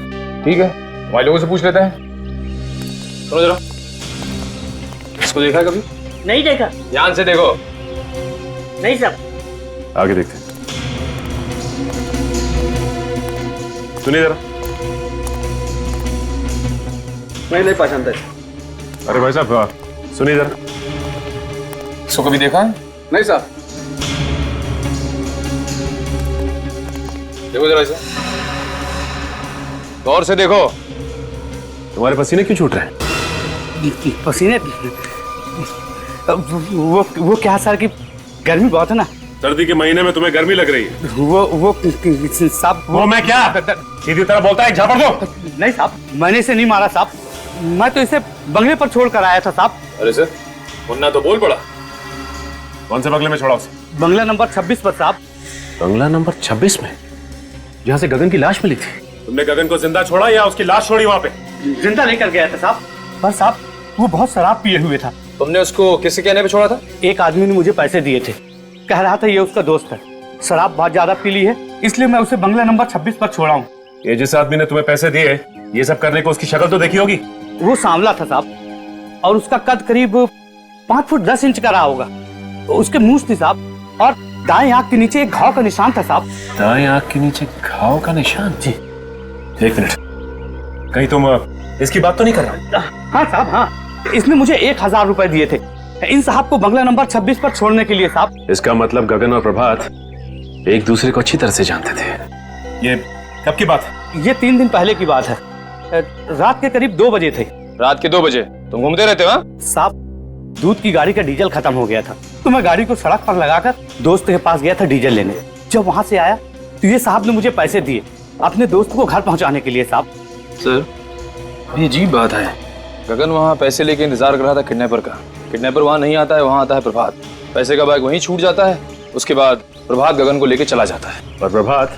ठीक है, हमारे लोगों से पूछ लेते हैं। सुनो जरा, इसको देखा है कभी? नहीं देखा। ध्यान से देखो। नहीं साहब। आगे देखते हैं। सुनिए जरा। मैं नहीं पहचानता। अरे भाई साहब सुनिए जरा। इसको कभी देखा है? नहीं साहब। देखो जरा इसे, गौर से देखो। तुम्हारे पसीने क्यों छूट रहे हैं? पसीने? वो क्या सर की गर्मी बहुत है ना। सर्दी के महीने में तुम्हें गर्मी लग रही है? वो साहब। वो मैं क्या सीधी तरह बोलता है, एक झापड़ दो। नहीं साहब, मैंने इसे नहीं मारा साहब, मैं तो इसे बंगले पर छोड़ कर आया था साहब। अरे सर, मुन्ना तो बोल पड़ा। कौन से बंगले में छोड़ा उसे? बंगला नंबर 26 पर साहब। बंगला नंबर 26 में, जहाँ से गगन की लाश मिली थी? तुमने गगन को जिंदा छोड़ा या उसकी लाश छोड़ी वहाँ पे? जिंदा लेकर गया था साहब, पर साहब वो बहुत शराब पिए हुए था। तुमने उसको किससे कहने पे छोड़ा था? एक आदमी ने मुझे पैसे दिए थे, कह रहा था ये उसका दोस्त है, शराब बहुत ज्यादा पी ली है, इसलिए मैं उसे बंगला नंबर 26 पर छोड़ा हूँ। ये जिस आदमी ने तुम्हें पैसे दिए ये सब करने को, उसकी शक्ल तो देखी होगी? वो सांवला था साहब, और उसका कद करीब 5 फुट 10 इंच का रहा होगा। उसके मूंछ थी साहब, और दाएं आंख के नीचे एक घाव का निशान था साहब। दाएं आंख के नीचे घाव का निशान? जी। 1 मिनट, कहीं तुम इसकी बात तो नहीं कर रहा? हाँ साहब, हाँ। इसने मुझे 1000 रुपए दिए थे इन साहब को बंगला नंबर 26 पर छोड़ने के लिए साहब। इसका मतलब गगन और प्रभात एक दूसरे को अच्छी तरह से जानते थे। ये कब की बात है? ये 3 दिन पहले की बात है, रात के करीब 2 बजे थे। रात के 2 बजे तुम घूमते रहते हो? साहब, दूध की गाड़ी का डीजल खत्म हो गया था, तो मैं गाड़ी को सड़क पर लगाकर दोस्त के पास गया था डीजल लेने। जब वहां से आया तो ये साहब ने मुझे पैसे दिए अपने दोस्त को घर पहुंचाने के लिए साहब। सर, ये अजीब बात है, गगन वहाँ पैसे लेके इंतजार कर रहा था किडनैपर का। किडनैपर वहाँ नहीं आता है, वहाँ आता है प्रभात। पैसे का बैग वहीं छूट जाता है, उसके बाद प्रभात गगन को लेके चला जाता है। और प्रभात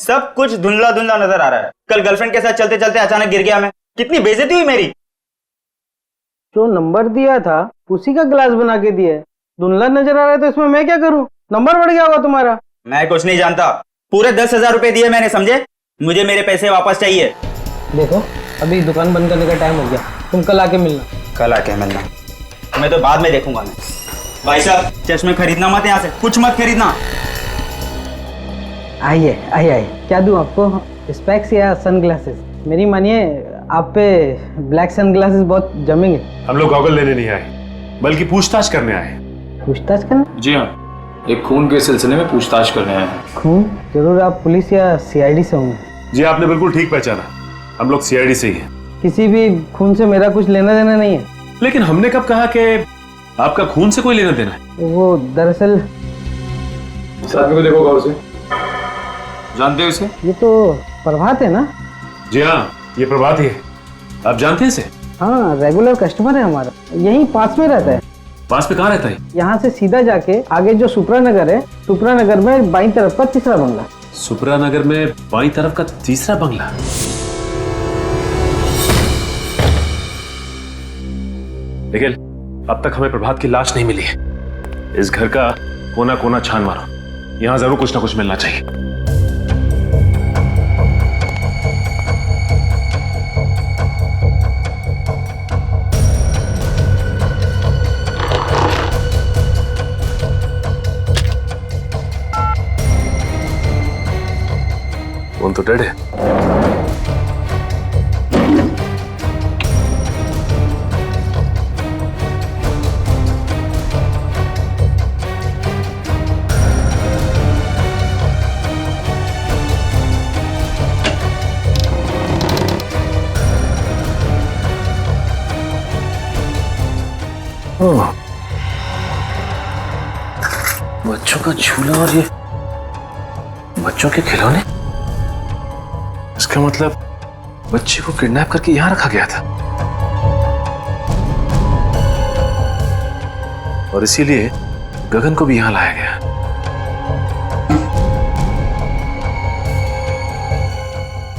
सब कुछ धुंधला धुंधला नजर आ रहा है। कल गर्लफ्रेंड के साथ चलते चलते अचानक गिर गया मैं, कितनी बेइज्जती हुई मेरी। जो नंबर दिया था उसी का ग्लास बना के दिया है, धुंधला नजर आ रहा है तो इसमें मैं क्या करूं? नंबर बढ़ गया होगा तुम्हारा। मैं कुछ नहीं जानता, पूरे 10,000 रुपए दिए मैंने, समझे? मुझे मेरे पैसे वापस चाहिए। देखो अभी दुकान बंद करने का टाइम हो गया, तुम कल आके मिलना। कल आके मिलना? मैं तो बाद में देखूंगा। मैं भाई साहब चश्मे खरीदना मत, यहाँ से कुछ मत खरीदना। आइए आइए आइए, क्या दूं आपको? स्पेक्स या सनग्लासेस? मेरी मानिए आप पे ब्लैक सनग्लासेस बहुत जमेंगे। हम लोग गॉगल लेने नहीं आए, बल्कि पूछताछ करने आए। पूछताछ करना? जी हाँ, एक खून के सिलसिले में पूछताछ करने आए हैं। खून? जरूर आप पुलिस या सीआईडी से होंगे। जी आपने बिल्कुल ठीक पहचाना, हम लोग सीआईडी से ही हैं। किसी भी खून से मेरा कुछ लेना देना नहीं है। लेकिन हमने कब कहा कि आपका खून से कोई लेना देना है? वो दरअसल इस आदमी को देखो गौर से, जानते हो इसे? ये तो प्रभात है ना? जी हाँ, ये प्रभात ही है। आप जानते हैं इसे? हाँ, रेगुलर कस्टमर है हमारा, यहीं पास में रहता है। पास में कहाँ रहता है? यहाँ से सीधा जाके आगे जो सुप्रा नगर है, सुप्रा नगर में बाईं तरफ का तीसरा बंगला। सुप्रा नगर में बाईं तरफ का तीसरा बंगला? निखिल, अब तक हमें प्रभात की लाश नहीं मिली है। इस घर का कोना कोना छान मारो, यहां जरूर कुछ ना कुछ मिलना चाहिए। फोन तो डेड है। बच्चों का झूला और ये बच्चों के खिलौने, इसका मतलब बच्चे को किडनैप करके यहां रखा गया था और इसीलिए गगन को भी यहां लाया गया।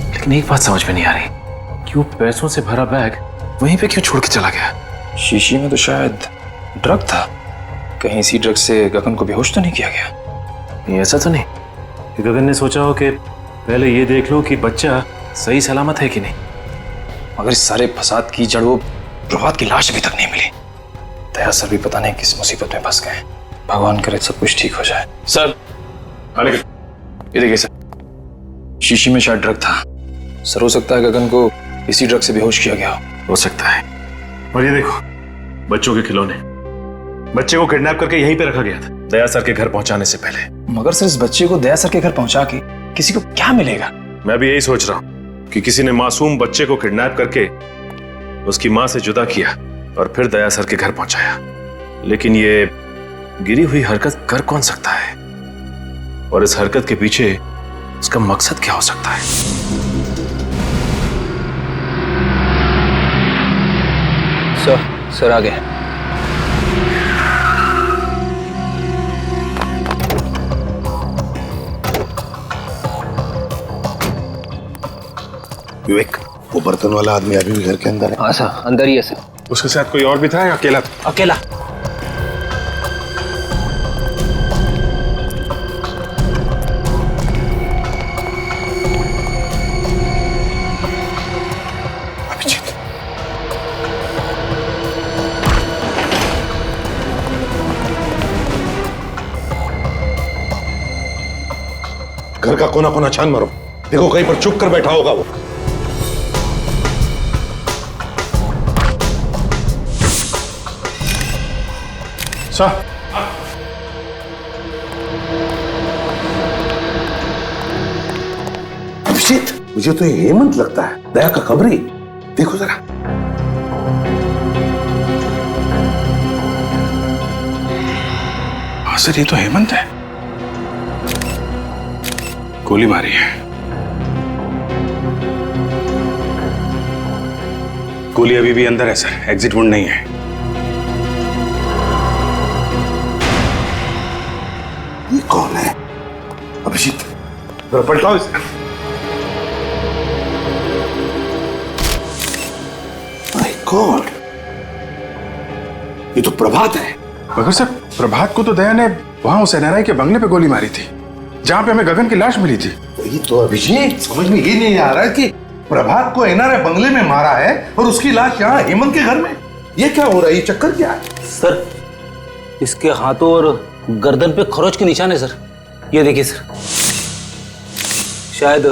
लेकिन एक बात समझ में नहीं आ रही कि वो पैसों से भरा बैग वहीं पे क्यों छोड़ के चला गया? शीशी में तो शायद ड्रग था, कहीं इसी ड्रग से गगन को बेहोश तो नहीं किया गया? ये ऐसा तो नहीं कि गगन ने सोचा हो कि पहले ये देख लो कि बच्चा सही सलामत है कि नहीं। मगर इस सारे फसाद की जड़ वो प्रभात की लाश अभी तक नहीं मिली। दया सर भी पता नहीं किस मुसीबत में फंस गए। भगवान करे सब कुछ ठीक हो जाए। सर ये देखिए सर, शीशी में शायद ड्रग था। सर हो सकता है गगन को इसी ड्रग से बेहोश किया गया हो सकता है। और ये देखो बच्चों के खिलौने, बच्चे को किडनैप करके यहीं पे रखा गया था दया सर के घर पहुंचाने से पहले। मगर सर इस बच्चे को दया सर के घर पहुंचा के किसी को क्या मिलेगा? मैं भी यही सोच रहा हूं कि किसी ने मासूम बच्चे को किडनैप करके उसकी मां से जुदा किया और फिर दया सर के घर पहुंचाया। लेकिन ये गिरी हुई हरकत कर कौन सकता है और इस हरकत के पीछे उसका मकसद क्या हो सकता है? सर आ गए। विवेक, वो बर्तन वाला आदमी अभी भी घर के अंदर है? हाँ सर, अंदर ही है सर। उसके साथ कोई और भी था या अकेला? अकेला। घर का कोना कोना छान मारो, देखो कहीं पर छुप कर बैठा होगा वो। सर अभिजीत, मुझे तो ये हेमंत लगता है, दया का खबरी। देखो जरा। हाँ सर, ये तो हेमंत है। गोली मारी है। गोली अभी भी अंदर है सर, एग्जिट वुंड नहीं है। ये कौन है? अभिजीत, जरा पलटाओ इसे। माय गॉड, ये तो प्रभात है। मगर सर, प्रभात को तो दया ने वहां उस एनआरआई के बंगले पे गोली मारी थी, जहां पे हमें गगन की लाश मिली थी। ये तो अभिजीत समझ में ये नहीं आ रहा है कि प्रभात को एनआरआई बंगले में मारा है और उसकी लाश यहाँ हेमंत के घर में। ये क्या हो रहा है? ये चक्कर क्या है? सर, इसके हाथों और गर्दन पे खरोच के निशान है सर। ये देखिए सर, शायद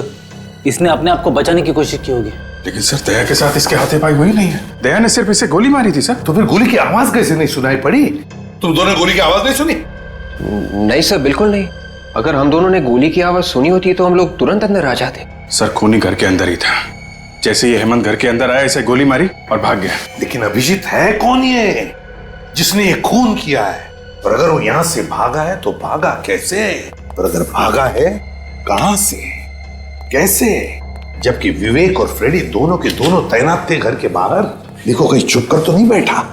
इसने अपने आप को बचाने की कोशिश की होगी। लेकिन सर, दया के साथ इसके हाथापाई हुई नहीं है। दया ने सिर्फ इसे गोली मारी थी सर। तो फिर गोली की आवाज कैसे नहीं सुनाई पड़ी? तुम दोनों गोली की आवाज नहीं सुनी? नहीं सर, बिल्कुल नहीं। अगर हम दोनों ने गोली की आवाज सुनी होती तो हम लोग तुरंत अंदर आ जाते। सर, खूनी घर के अंदर ही था। जैसे ये हेमंत घर के अंदर आया, इसे गोली मारी और भाग गया। लेकिन अभिजीत है कौन ये जिसने ये खून किया है? और अगर वो यहां से भागा है तो भागा कैसे? और अगर भागा है कहां से, कैसे? जबकि विवेक और फ्रेडी दोनों के दोनों तैनात थे घर के बाहर। देखो, कहीं चुप कर तो नहीं बैठा।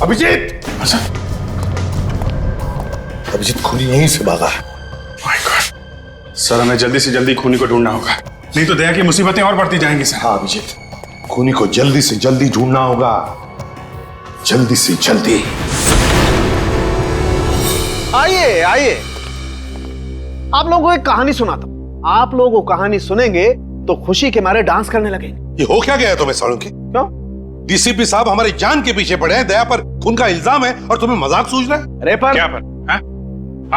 अभिजीत! अभिजीत खूनी यहीं से भागा है। My God! सर, हमें जल्दी से जल्दी खूनी को ढूंढना होगा, नहीं तो दया की मुसीबतें और बढ़ती जाएंगी सर। हाँ अभिजीत, खूनी को जल्दी से जल्दी ढूंढना होगा, जल्दी से जल्दी। आइए आइए, आप लोगों को एक कहानी सुनाता हूं। आप लोग वो कहानी सुनेंगे तो खुशी के मारे डांस करने लगेंगे। ये हो क्या गया तुम्हें सालों के? क्यों? डीसीपी साहब हमारी जान के पीछे पड़े हैं, दया पर खून का इल्जाम है और तुम्हें मजाक सूझ रहा है? अरे पर क्या पर? हा?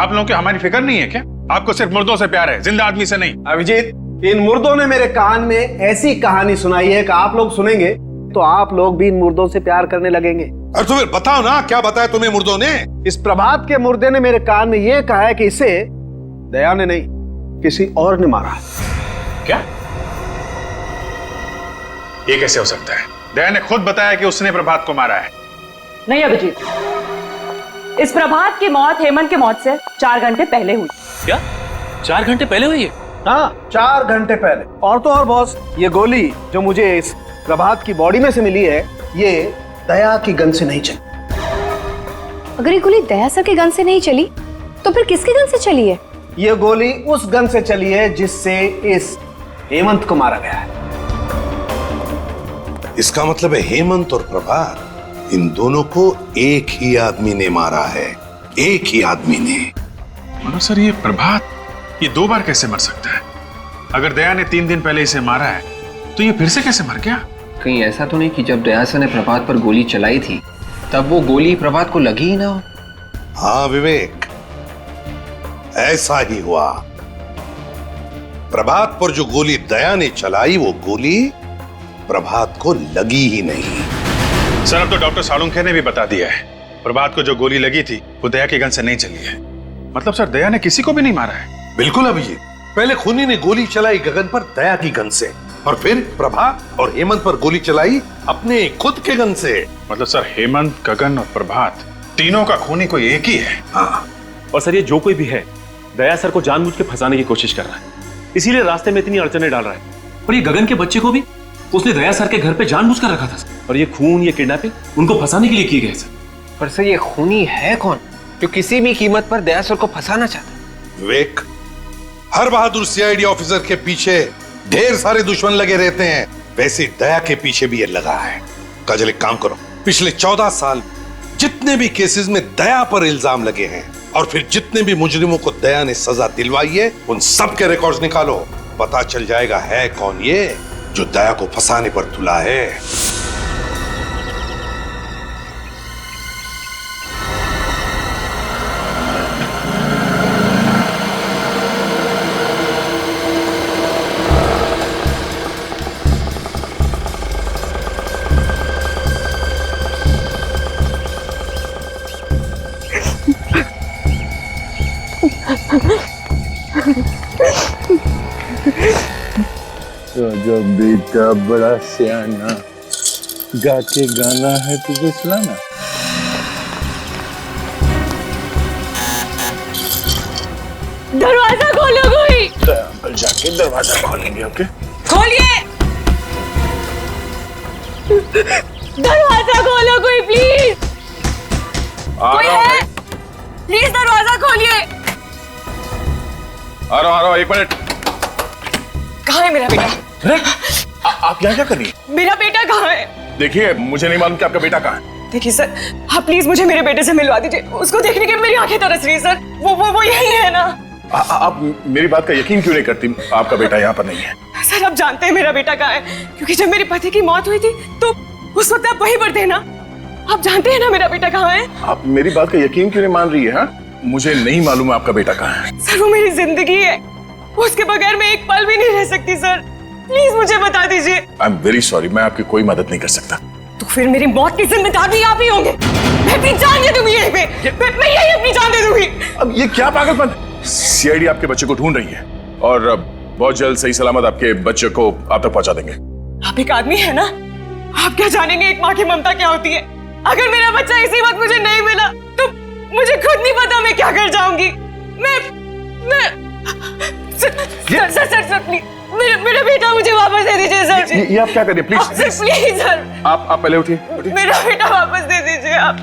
आप लोगों की हमारी फिक्र नहीं है क्या? आपको सिर्फ मुर्दों से प्यार है, जिंदा आदमी से नहीं। अभिजीत, इन मुर्दों ने मेरे कान में ऐसी कहानी सुनाई है कि आप लोग सुनेंगे तो आप लोग भी इन मुर्दों से प्यार करने लगेंगे। और तो फिर बताओ ना, क्या बताया तुम्हें मुर्दों ने? इस प्रभात के मुर्दे ने मेरे कान में यह कहा है कि इसे दया ने नहीं, किसी और ने मारा है। क्या? ये कैसे हो सकता है? दया ने खुद बताया कि उसने प्रभात को मारा है। नहीं अभिजीत, इस प्रभात की मौत हेमंत की मौत से 4 घंटे पहले हुई। क्या? 4 घंटे पहले हुई है? हाँ, 4 घंटे पहले। और तो और बॉस, ये गोली जो मुझे इस प्रभात की बॉडी में से मिली है, ये दया की गन से नहीं चली। अगर ये गोली दया सर के गन से नहीं चली तो फिर किसके गन से चली है? ये गोली उस गन से चली है जिससे इस हेमंत को मारा गया है। इसका मतलब है हेमंत और प्रभात, इन दोनों को एक ही आदमी ने मारा है, एक ही आदमी ने। मगर सर, ये प्रभात ये 2 बार कैसे मर सकता है? अगर दया ने 3 दिन पहले इसे मारा है तो ये फिर से कैसे मर गया? कहीं ऐसा तो नहीं कि जब दया सर ने प्रभात पर गोली चलाई थी तब वो गोली प्रभात को लगी ही ना हो? हाँ विवेक, ऐसा ही हुआ। प्रभात पर जो गोली दया ने चलाई, वो गोली प्रभात को लगी ही नहीं। सर, अब तो डॉक्टर सालुंखे ने भी बता दिया है, प्रभात को जो गोली लगी थी वो दया की गन से नहीं चली है। मतलब सर, दया ने किसी को भी नहीं मारा है। बिल्कुल अभिजीत, पहले खूनी ने गोली चलाई गगन पर दया की गन से, और फिर प्रभात और हेमंत पर गोली चलाई अपने खुद के गन से। मतलब सर, हेमंत, गगन और प्रभात तीनों का खूनी कोई एक ही है। हाँ। और सर, ये जो कोई भी है, दया सर को जानबूझ के फंसाने की कोशिश कर रहा है, इसीलिए रास्ते में इतनी अड़चने डाल रहा है। और ये गगन के बच्चे को भी उसने दया सर के घर पे जानबूझ कर रखा था सर। और ये खून, ये किडनैपिंग उनको फंसाने के लिए की गई सर। पर सर, ये खूनी है कौन जो किसी भी कीमत पर दया सर को फंसाना चाहता है? विवेक, हर बहादुर सीआईडी ऑफिसर के पीछे ढेर सारे दुश्मन लगे रहते हैं, वैसे दया के पीछे भी ये लगा है। काजल, एक काम करो, पिछले 14 साल जितने भी केसेस में दया पर इल्जाम लगे हैं और फिर जितने भी मुजरिमों को दया ने सजा दिलवाई है, उन सब के रिकॉर्ड्स निकालो। पता चल जाएगा है कौन ये जो दया को फंसाने पर तुला है। राजा बेटा बड़ा सियाना, गा के गाना है तुझे सुनाना। दरवाजा खोलो कोई। जाके दरवाजा खोलेंगे। ओके खोलिए, दरवाजा खोलो कोई प्लीज। कोई है? प्लीज दरवाजा खोलिए। आ रहा हूँ, एक मिनट। कहाँ है मेरा बेटा? आप यहाँ क्या कर रही हैं? मेरा बेटा कहाँ है? देखिए, मुझे नहीं मालूम कि आपका बेटा कहाँ है। देखिए सर, आप प्लीज मुझे मेरे बेटे से मिलवा दीजिए। उसको देखने के मेरी आंखें तरस रही है सर। वो यही है ना? आप मेरी बात का यकीन क्यों नहीं करती? आपका बेटा यहाँ पर नहीं है। सर आप जानते हैं मेरा बेटा कहाँ है, क्योंकि जब मेरे पति की मौत हुई थी तो उस वक्त आप वहीं पर थे ना। आप जानते हैं ना मेरा बेटा कहाँ है? आप मेरी बात का यकीन क्यों नहीं मान रही है? हाँ, मुझे नहीं मालूम आपका बेटा कहाँ है। सर वो मेरी जिंदगी है, उसके बगैर मैं एक पल भी नहीं रह सकती सर। प्लीज मुझे बता दीजिए। आई एम वेरी सॉरी, मैं आपकी कोई मदद नहीं कर सकता। तो फिर मेरी मौत की जिम्मेदार भी आप ही होंगे। मैं अपनी जान दे दूंगी यहीं पे, मैं यही अपनी जान दे दूंगी। अब ये क्या पागलपन? सीआईडी आपके बच्चे को ढूंढ रही है और बहुत जल्द सही सलामत आपके बच्चे को आप तक पहुंचा देंगे। आप एक आदमी है ना, आप क्या जानेंगे एक माँ की ममता क्या होती है। अगर मेरा बच्चा इसी वक्त मुझे नहीं मिला तो मुझे खुद नहीं पता मैं क्या कर जाऊंगी। मैं सर प्लीज मेरा बेटा मुझे वापस दे दीजिए सर। ये आप क्या कर रहे हैं? प्लीज प्लीज सर, आप पहले उठिए। मेरा बेटा वापस दे दीजिए आप।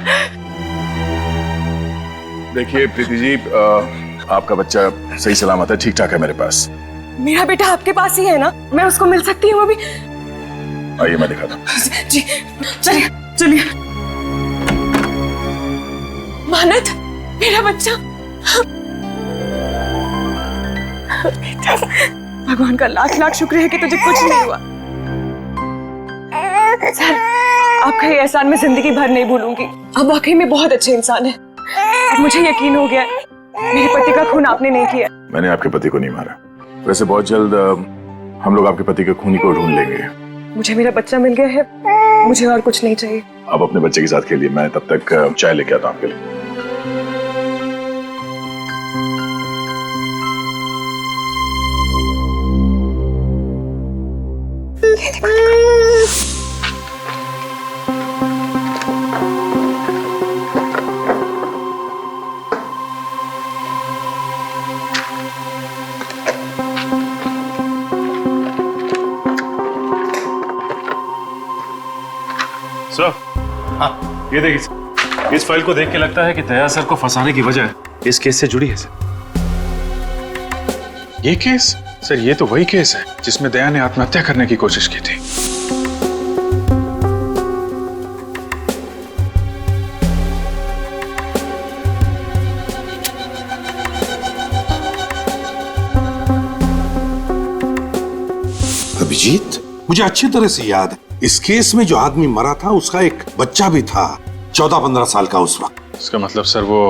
देखिए प्रीति जी, आपका बच्चा सही सलामत है, ठीक ठाक है मेरे पास। मेरा बेटा आपके पास ही है ना? मैं उसको मिल सकती हूँ अभी? आइए मैं दिखाता हूँ। जी चलिए चलिए। मानत, मेरा बच्चा। भगवान का लाख लाख शुक्र है कि तुझे कुछ नहीं हुआ। सर आपका ये एहसान मैं जिंदगी भर नहीं भूलूंगी। आप वाकई में बहुत अच्छे इंसान हैं। अब मुझे यकीन हो गया है मेरे पति का खून आपने नहीं किया। मैंने आपके पति को नहीं मारा। वैसे बहुत जल्द हम लोग आपके पति के खूनी को ढूंढ लेंगे। मुझे मेरा बच्चा मिल गया है, मुझे और कुछ नहीं चाहिए। आप अपने बच्चे के साथ खेलिए, मैं तब तक चाय लेके आता हूँ आपके लिए। सर, हाँ ये देखिए, इस फाइल को देख के लगता है कि दया सर को फंसाने की वजह इस केस से जुड़ी है सर। ये केस? सर ये तो वही केस है जिसमें दया ने आत्महत्या करने की कोशिश की थी। अभिजीत, मुझे अच्छी तरह से याद है इस केस में जो आदमी मरा था उसका एक बच्चा भी था, 14-15 साल का उस वक्त। इसका मतलब सर वो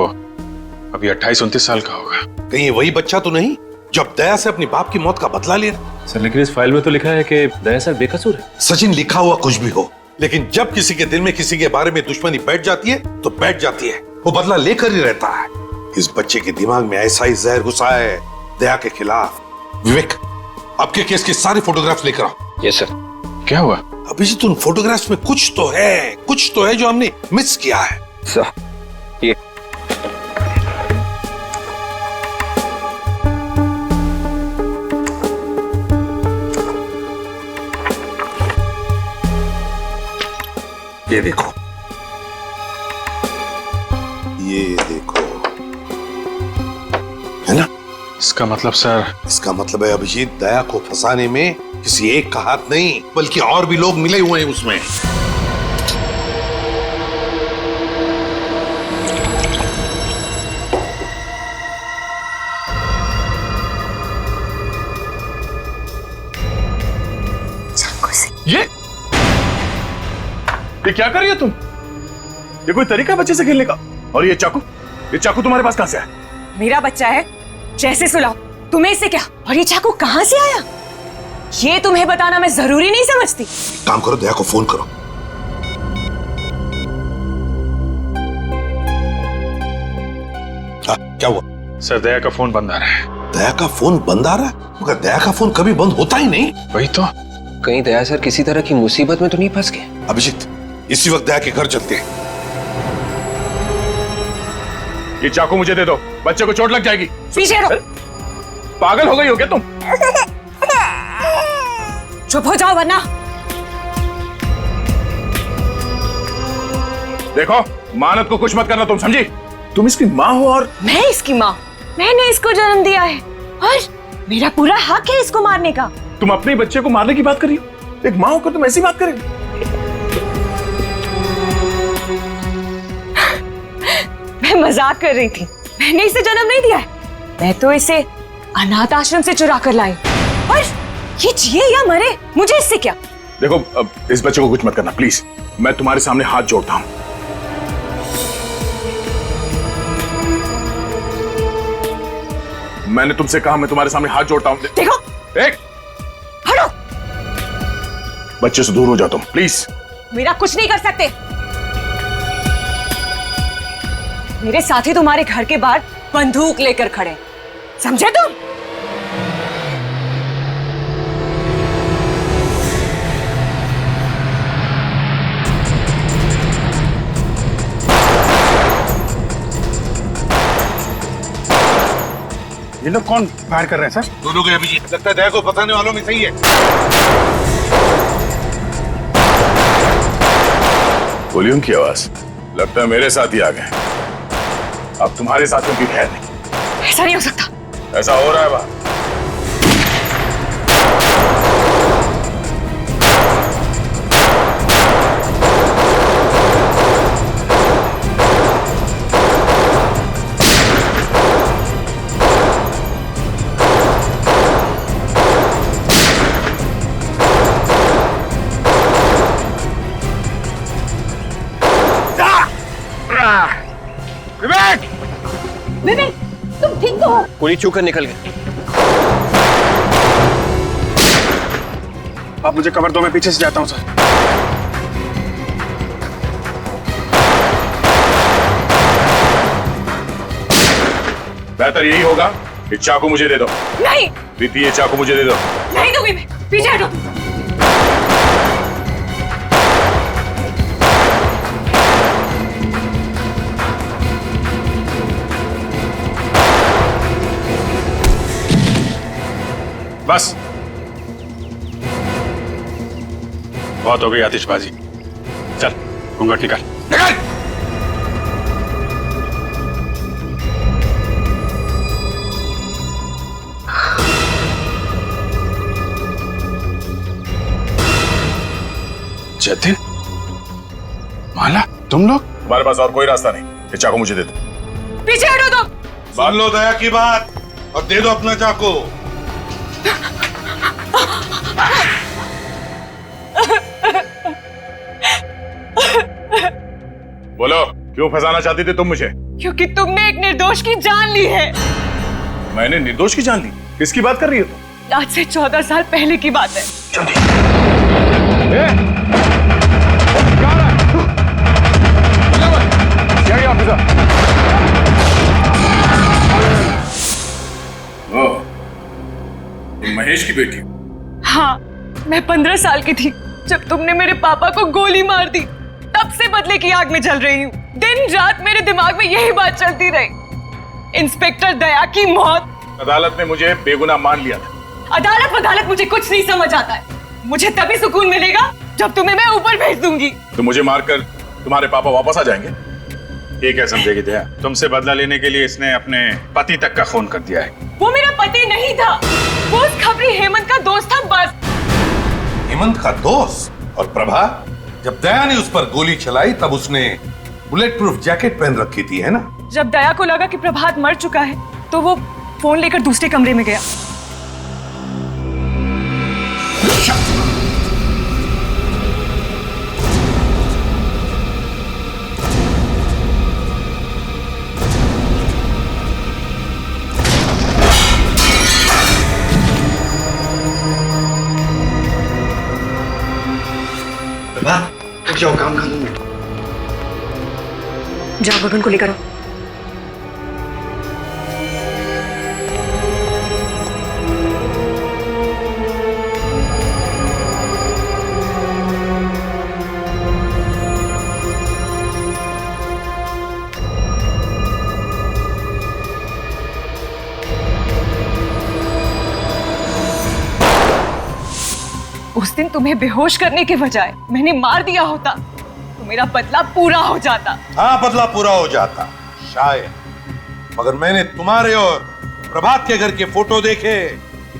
अभी 28-29 साल का होगा। कहीं वही बच्चा तो नहीं जब दया से अपनी बाप की मौत का बदला लिया? सर लेकिन इस फाइल में तो लिखा है कि दया सर बेकसूर है। सचिन, लिखा हुआ कुछ भी हो, लेकिन जब किसी के दिल में किसी के बारे में दुश्मनी बैठ जाती है तो बैठ जाती है, वो बदला लेकर ही रहता है। इस बच्चे के दिमाग में ऐसा ही जहर घुसा है दया के खिलाफ। विवेक, आपके केस की सारी फोटोग्राफ्स लेकर आओ। Yes sir. क्या हुआ? अभिजीत, उन फोटोग्राफ्स में कुछ तो है जो हमने मिस किया है। सर ये देखो, ये देखो, है ना? इसका मतलब सर? इसका मतलब है अभिजीत, दया को फंसाने में किसी एक का हाथ नहीं बल्कि और भी लोग मिले हुए हैं उसमें। ये क्या कर रही हो तुम? ये कोई तरीका बच्चे से खेलने का? और ये चाकू तुम्हारे पास कहां से आया? मेरा बच्चा है, जैसे सुलाओ। तुम्हें इससे क्या? और ये चाकू कहां से आया ये तुम्हें बताना मैं जरूरी नहीं समझती। काम करो, दया को फोन करो। क्या हुआ? सर दया का फोन बंद आ रहा है। दया का फोन बंद आ रहा है? मगर दया का फोन कभी बंद होता ही नहीं। वही तो। कहीं दया सर किसी तरह की मुसीबत में तो नहीं फंस गए? अभिजीत, इसी वक्त दया के घर चलते हैं। ये चाकू मुझे दे दो, बच्चे को चोट लग जाएगी। पीछे रहो। पागल हो गई हो क्या तुम? चुप हो जाओ वरना। देखो, मानत को कुछ मत करना, तुम समझी? तुम इसकी माँ हो और मैं इसकी माँ? मैंने इसको जन्म दिया है और मेरा पूरा हक है इसको मारने का। तुम अपने बच्चे को मारने की बात कर रही हो? एक माँ होकर तुम ऐसी बात करेगी? मैं मजाक कर रही थी। मैंने इसे जन्म नहीं दिया है, मैं तो इसे अनाथ आश्रम से चुरा कर लाई। और ये जिए या मरे, मुझे इससे क्या? देखो, अब इस बच्चे को कुछ मत करना प्लीज। मैं तुम्हारे सामने हाथ जोड़ता हूं। मैंने तुमसे कहा मैं तुम्हारे सामने हाथ जोड़ता हूं। देखो, एक हटो। बच्चे से दूर हो जाओ तुम प्लीज। मेरा कुछ नहीं कर सकते। मेरे साथी तुम्हारे घर के बाहर बंदूक लेकर खड़े, समझे तुम? ये लोग कौन फायर कर रहे हैं सर? दोनों के अभिजीत। लगता है दया को फंसाने वालों में सही है। गोलियों की आवाज, लगता है मेरे साथ ही आ गए। अब तुम्हारे साथियों की खैर नहीं। ऐसा नहीं हो सकता। ऐसा हो रहा है बात। विवेक! विवेक, तुम ठीक तो हो? गोली छू कर निकल गए। आप मुझे कवर दो, मैं पीछे से जाता हूं सर। बेहतर यही होगा कि चाकू मुझे दे दो। नहीं। प्रीति, ये चाकू मुझे दे दो। नहीं दूंगी मैं, पीछे हटो। बस बहुत हो गई आतिशबाजी। चल घूंघट निकाल। निकाल। जतिन, माला, तुम लोग? हमारे पास और कोई रास्ता नहीं। ये चाकू मुझे दे दो। पीछे हटो तुम। सुन लो दया की बात और दे दो अपना चाकू। बोलो, क्यों फंसाना चाहती थी तुम मुझे? क्योंकि तुमने एक निर्दोष की जान ली है। मैंने निर्दोष की जान ली? किसकी बात कर रही हो तुम? आज से 14 साल पहले की बात है। महेश की बेटी? हाँ, मैं 15 साल की थी जब तुमने मेरे पापा को गोली मार दी। तब से बदले की आग में जल रही हूँ। दिन रात मेरे दिमाग में यही बात चलती रही। इंस्पेक्टर दया की मौत। अदालत ने मुझे बेगुनाह मान लिया था। अदालत मुझे कुछ नहीं समझ आता है। मुझे तभी सुकून मिलेगा जब तुम्हें मैं ऊपर भेज दूंगी। तो मुझे मारकर तुम्हारे पापा वापस आ जाएंगे? ये क्या समझेगी दया? तुमसे बदला लेने के लिए इसने अपने पति तक का खून कर दिया है। वो मेरा पति नहीं था, वो उस खबरी हेमंत का दोस्त था बस। हेमंत का दोस्त? और प्रभा, जब दया ने उस पर गोली चलाई तब उसने बुलेट प्रूफ जैकेट पहन रखी थी, है ना? जब दया को लगा कि प्रभात मर चुका है तो वो फोन लेकर दूसरे कमरे में गया। जाओ, काम कर लूंगी। जाओ गगन को लेकर आओ। उस दिन तुम्हें बेहोश करने के बजाय मैंने मार दिया होता तो मेरा बदला पूरा हो जाता। हाँ, बदला पूरा हो जाता शायद, मगर मैंने तुम्हारे और प्रभात के घर के फोटो देखे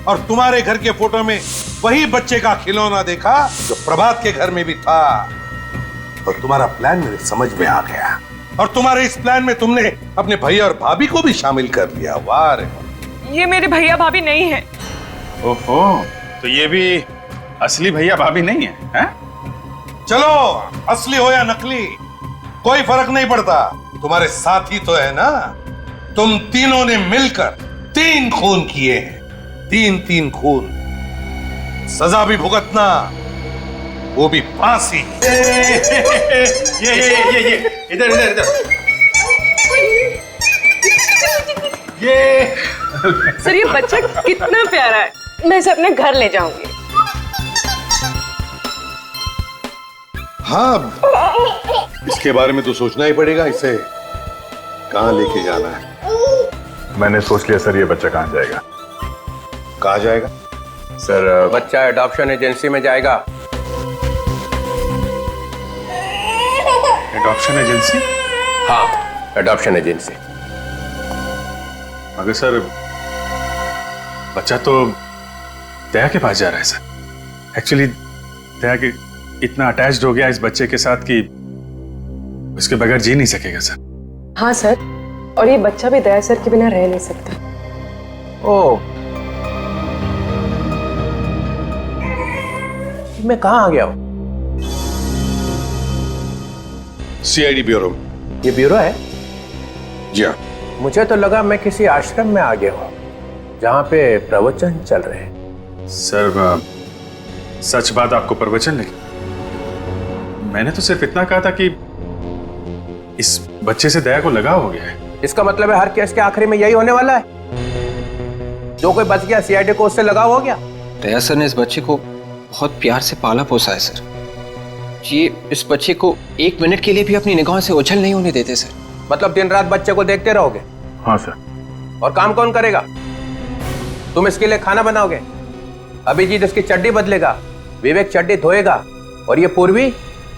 और तुम्हारे घर के फोटो में वही बच्चे का खिलौना देखा जो प्रभात के घर में भी था। और तुम्हारा प्लान मेरे समझ में आ गया और तुम्हारे इस प्लान में तुमने अपने भैया और भाभी को भी शामिल कर लिया। वाह रे। ये मेरे भैया भाभी नहीं है। ओहो, तो ये भी असली भैया भाभी नहीं है, हैं? चलो, असली हो या नकली कोई फर्क नहीं पड़ता, तुम्हारे साथी तो है ना। तुम तीनों ने मिलकर 3 खून किए हैं, 3 खून। सजा भी भुगतना, वो भी फांसी। ये इधर इधर इधर। ये सर, ये बच्चा कितना प्यारा है, मैं इसे अपने घर ले जाऊंगी। हाँ, इसके बारे में तो सोचना ही पड़ेगा, इसे कहां लेके जाना है। मैंने सोच लिया सर, ये बच्चा कहां जाएगा। कहां जाएगा सर? बच्चा एडॉप्शन एजेंसी में जाएगा। Adoption agency? हाँ, एडॉप्शन एजेंसी। मगर सर, बच्चा तो दया के पास जा रहा है सर। एक्चुअली दया के इतना अटैच्ड हो गया इस बच्चे के साथ कि उसके बगैर जी नहीं सकेगा सर। हाँ सर, और ये बच्चा भी दया सर के बिना रह नहीं सकता। ओह, मैं कहाँ आ गया हूँ? CID bureau. ये ब्यूरो है? जी हाँ। मुझे तो लगा मैं किसी आश्रम में आ गया हूँ जहाँ पे प्रवचन चल रहे हैं। सर, सच बात आपको प्रवचन नहीं, मैंने तो सिर्फ इतना कहा था कि इस बच्चे से दया को लगाव हो गया है। इसका मतलब है हर केस के आखिरी में यही होने वाला है, जो कोई बच गया सीआईडी को उससे लगाव हो गया। दया सर ने इस बच्चे को बहुत प्यार से पाला पोसा है सर। ये इस बच्चे को 1 मिनट के लिए भी अपनी निगाहों से ओझल नहीं होने देते सर। मतलब दिन रात बच्चे को देखते रहोगे? हाँ सर। और काम कौन करेगा? तुम इसके लिए खाना बनाओगे, अभिजीत इसकी चड्डी बदलेगा, विवेक चड्डी धोएगा, और ये पूर्वी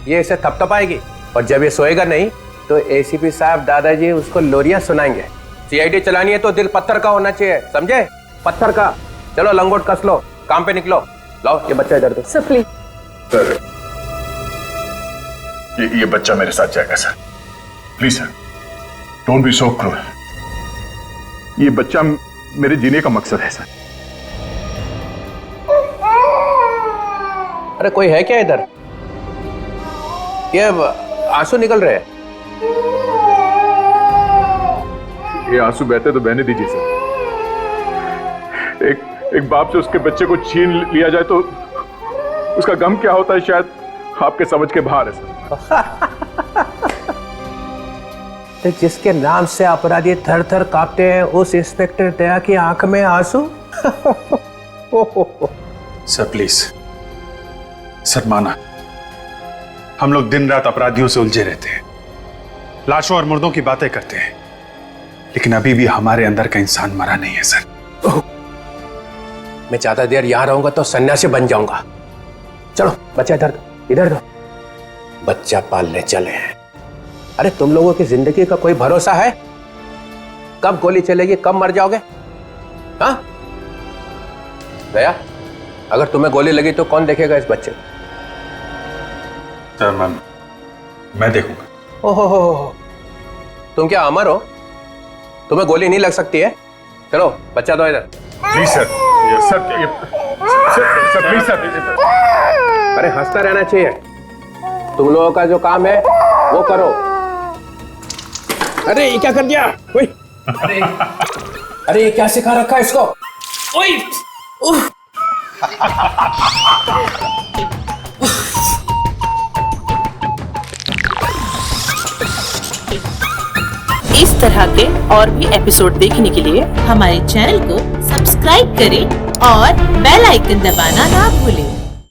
ये इसे थपथपाएगी, और जब ये सोएगा नहीं तो एसीपी साहब दादाजी उसको लोरियां सुनाएंगे। सीआईडी चलानी है तो दिल पत्थर का होना चाहिए, समझे? पत्थर का। चलो लंगोट कस लो, काम पे निकलो। लाओ ये बच्चा इधर दो। Sir please. सर, ये बच्चा मेरे साथ जाएगा sir. Please sir, don't be so cruel. ये बच्चा मेरे जीने का मकसद है सर। अरे कोई है क्या इधर? ये आंसू निकल रहे हैं। ये आंसू बहते तो बहने दीजिए सर। एक बाप से उसके बच्चे को छीन लिया जाए तो उसका गम क्या होता है, शायद आपके समझ के बाहर है सर। तो जिसके नाम से अपराधी थर थर कांपते हैं, उस इंस्पेक्टर दया की आंख में आंसू। सर प्लीज सर, माना हम लोग दिन रात अपराधियों से उलझे रहते हैं, लाशों और मुर्दों की बातें करते हैं, लेकिन अभी भी हमारे अंदर का इंसान मरा नहीं है सर। मैं ज्यादा देर यहां रहूंगा तो सन्यासी बन जाऊंगा। चलो बच्चा इधर दो, इधर दो। बच्चा पालने चले हैं। अरे तुम लोगों की जिंदगी का कोई भरोसा है? कब गोली चलेगी, कब मर जाओगे? हाँ दया, अगर तुम्हें गोली लगी तो कौन देखेगा इस बच्चे को? सर मैं देखूंगा। ओहो, तुम क्या अमर हो? तुम्हें गोली नहीं लग सकती है? चलो बच्चा दो इधर। Please sir, sir please sir. अरे हंसता रहना चाहिए। तुम लोगों का जो काम है वो करो। अरे ये क्या कर दिया? अरे ये क्या सिखा रखा है इसको? ओए! इस तरह के और भी एपिसोड देखने के लिए हमारे चैनल को सब्सक्राइब करें और बेल आइकन दबाना ना भूलें।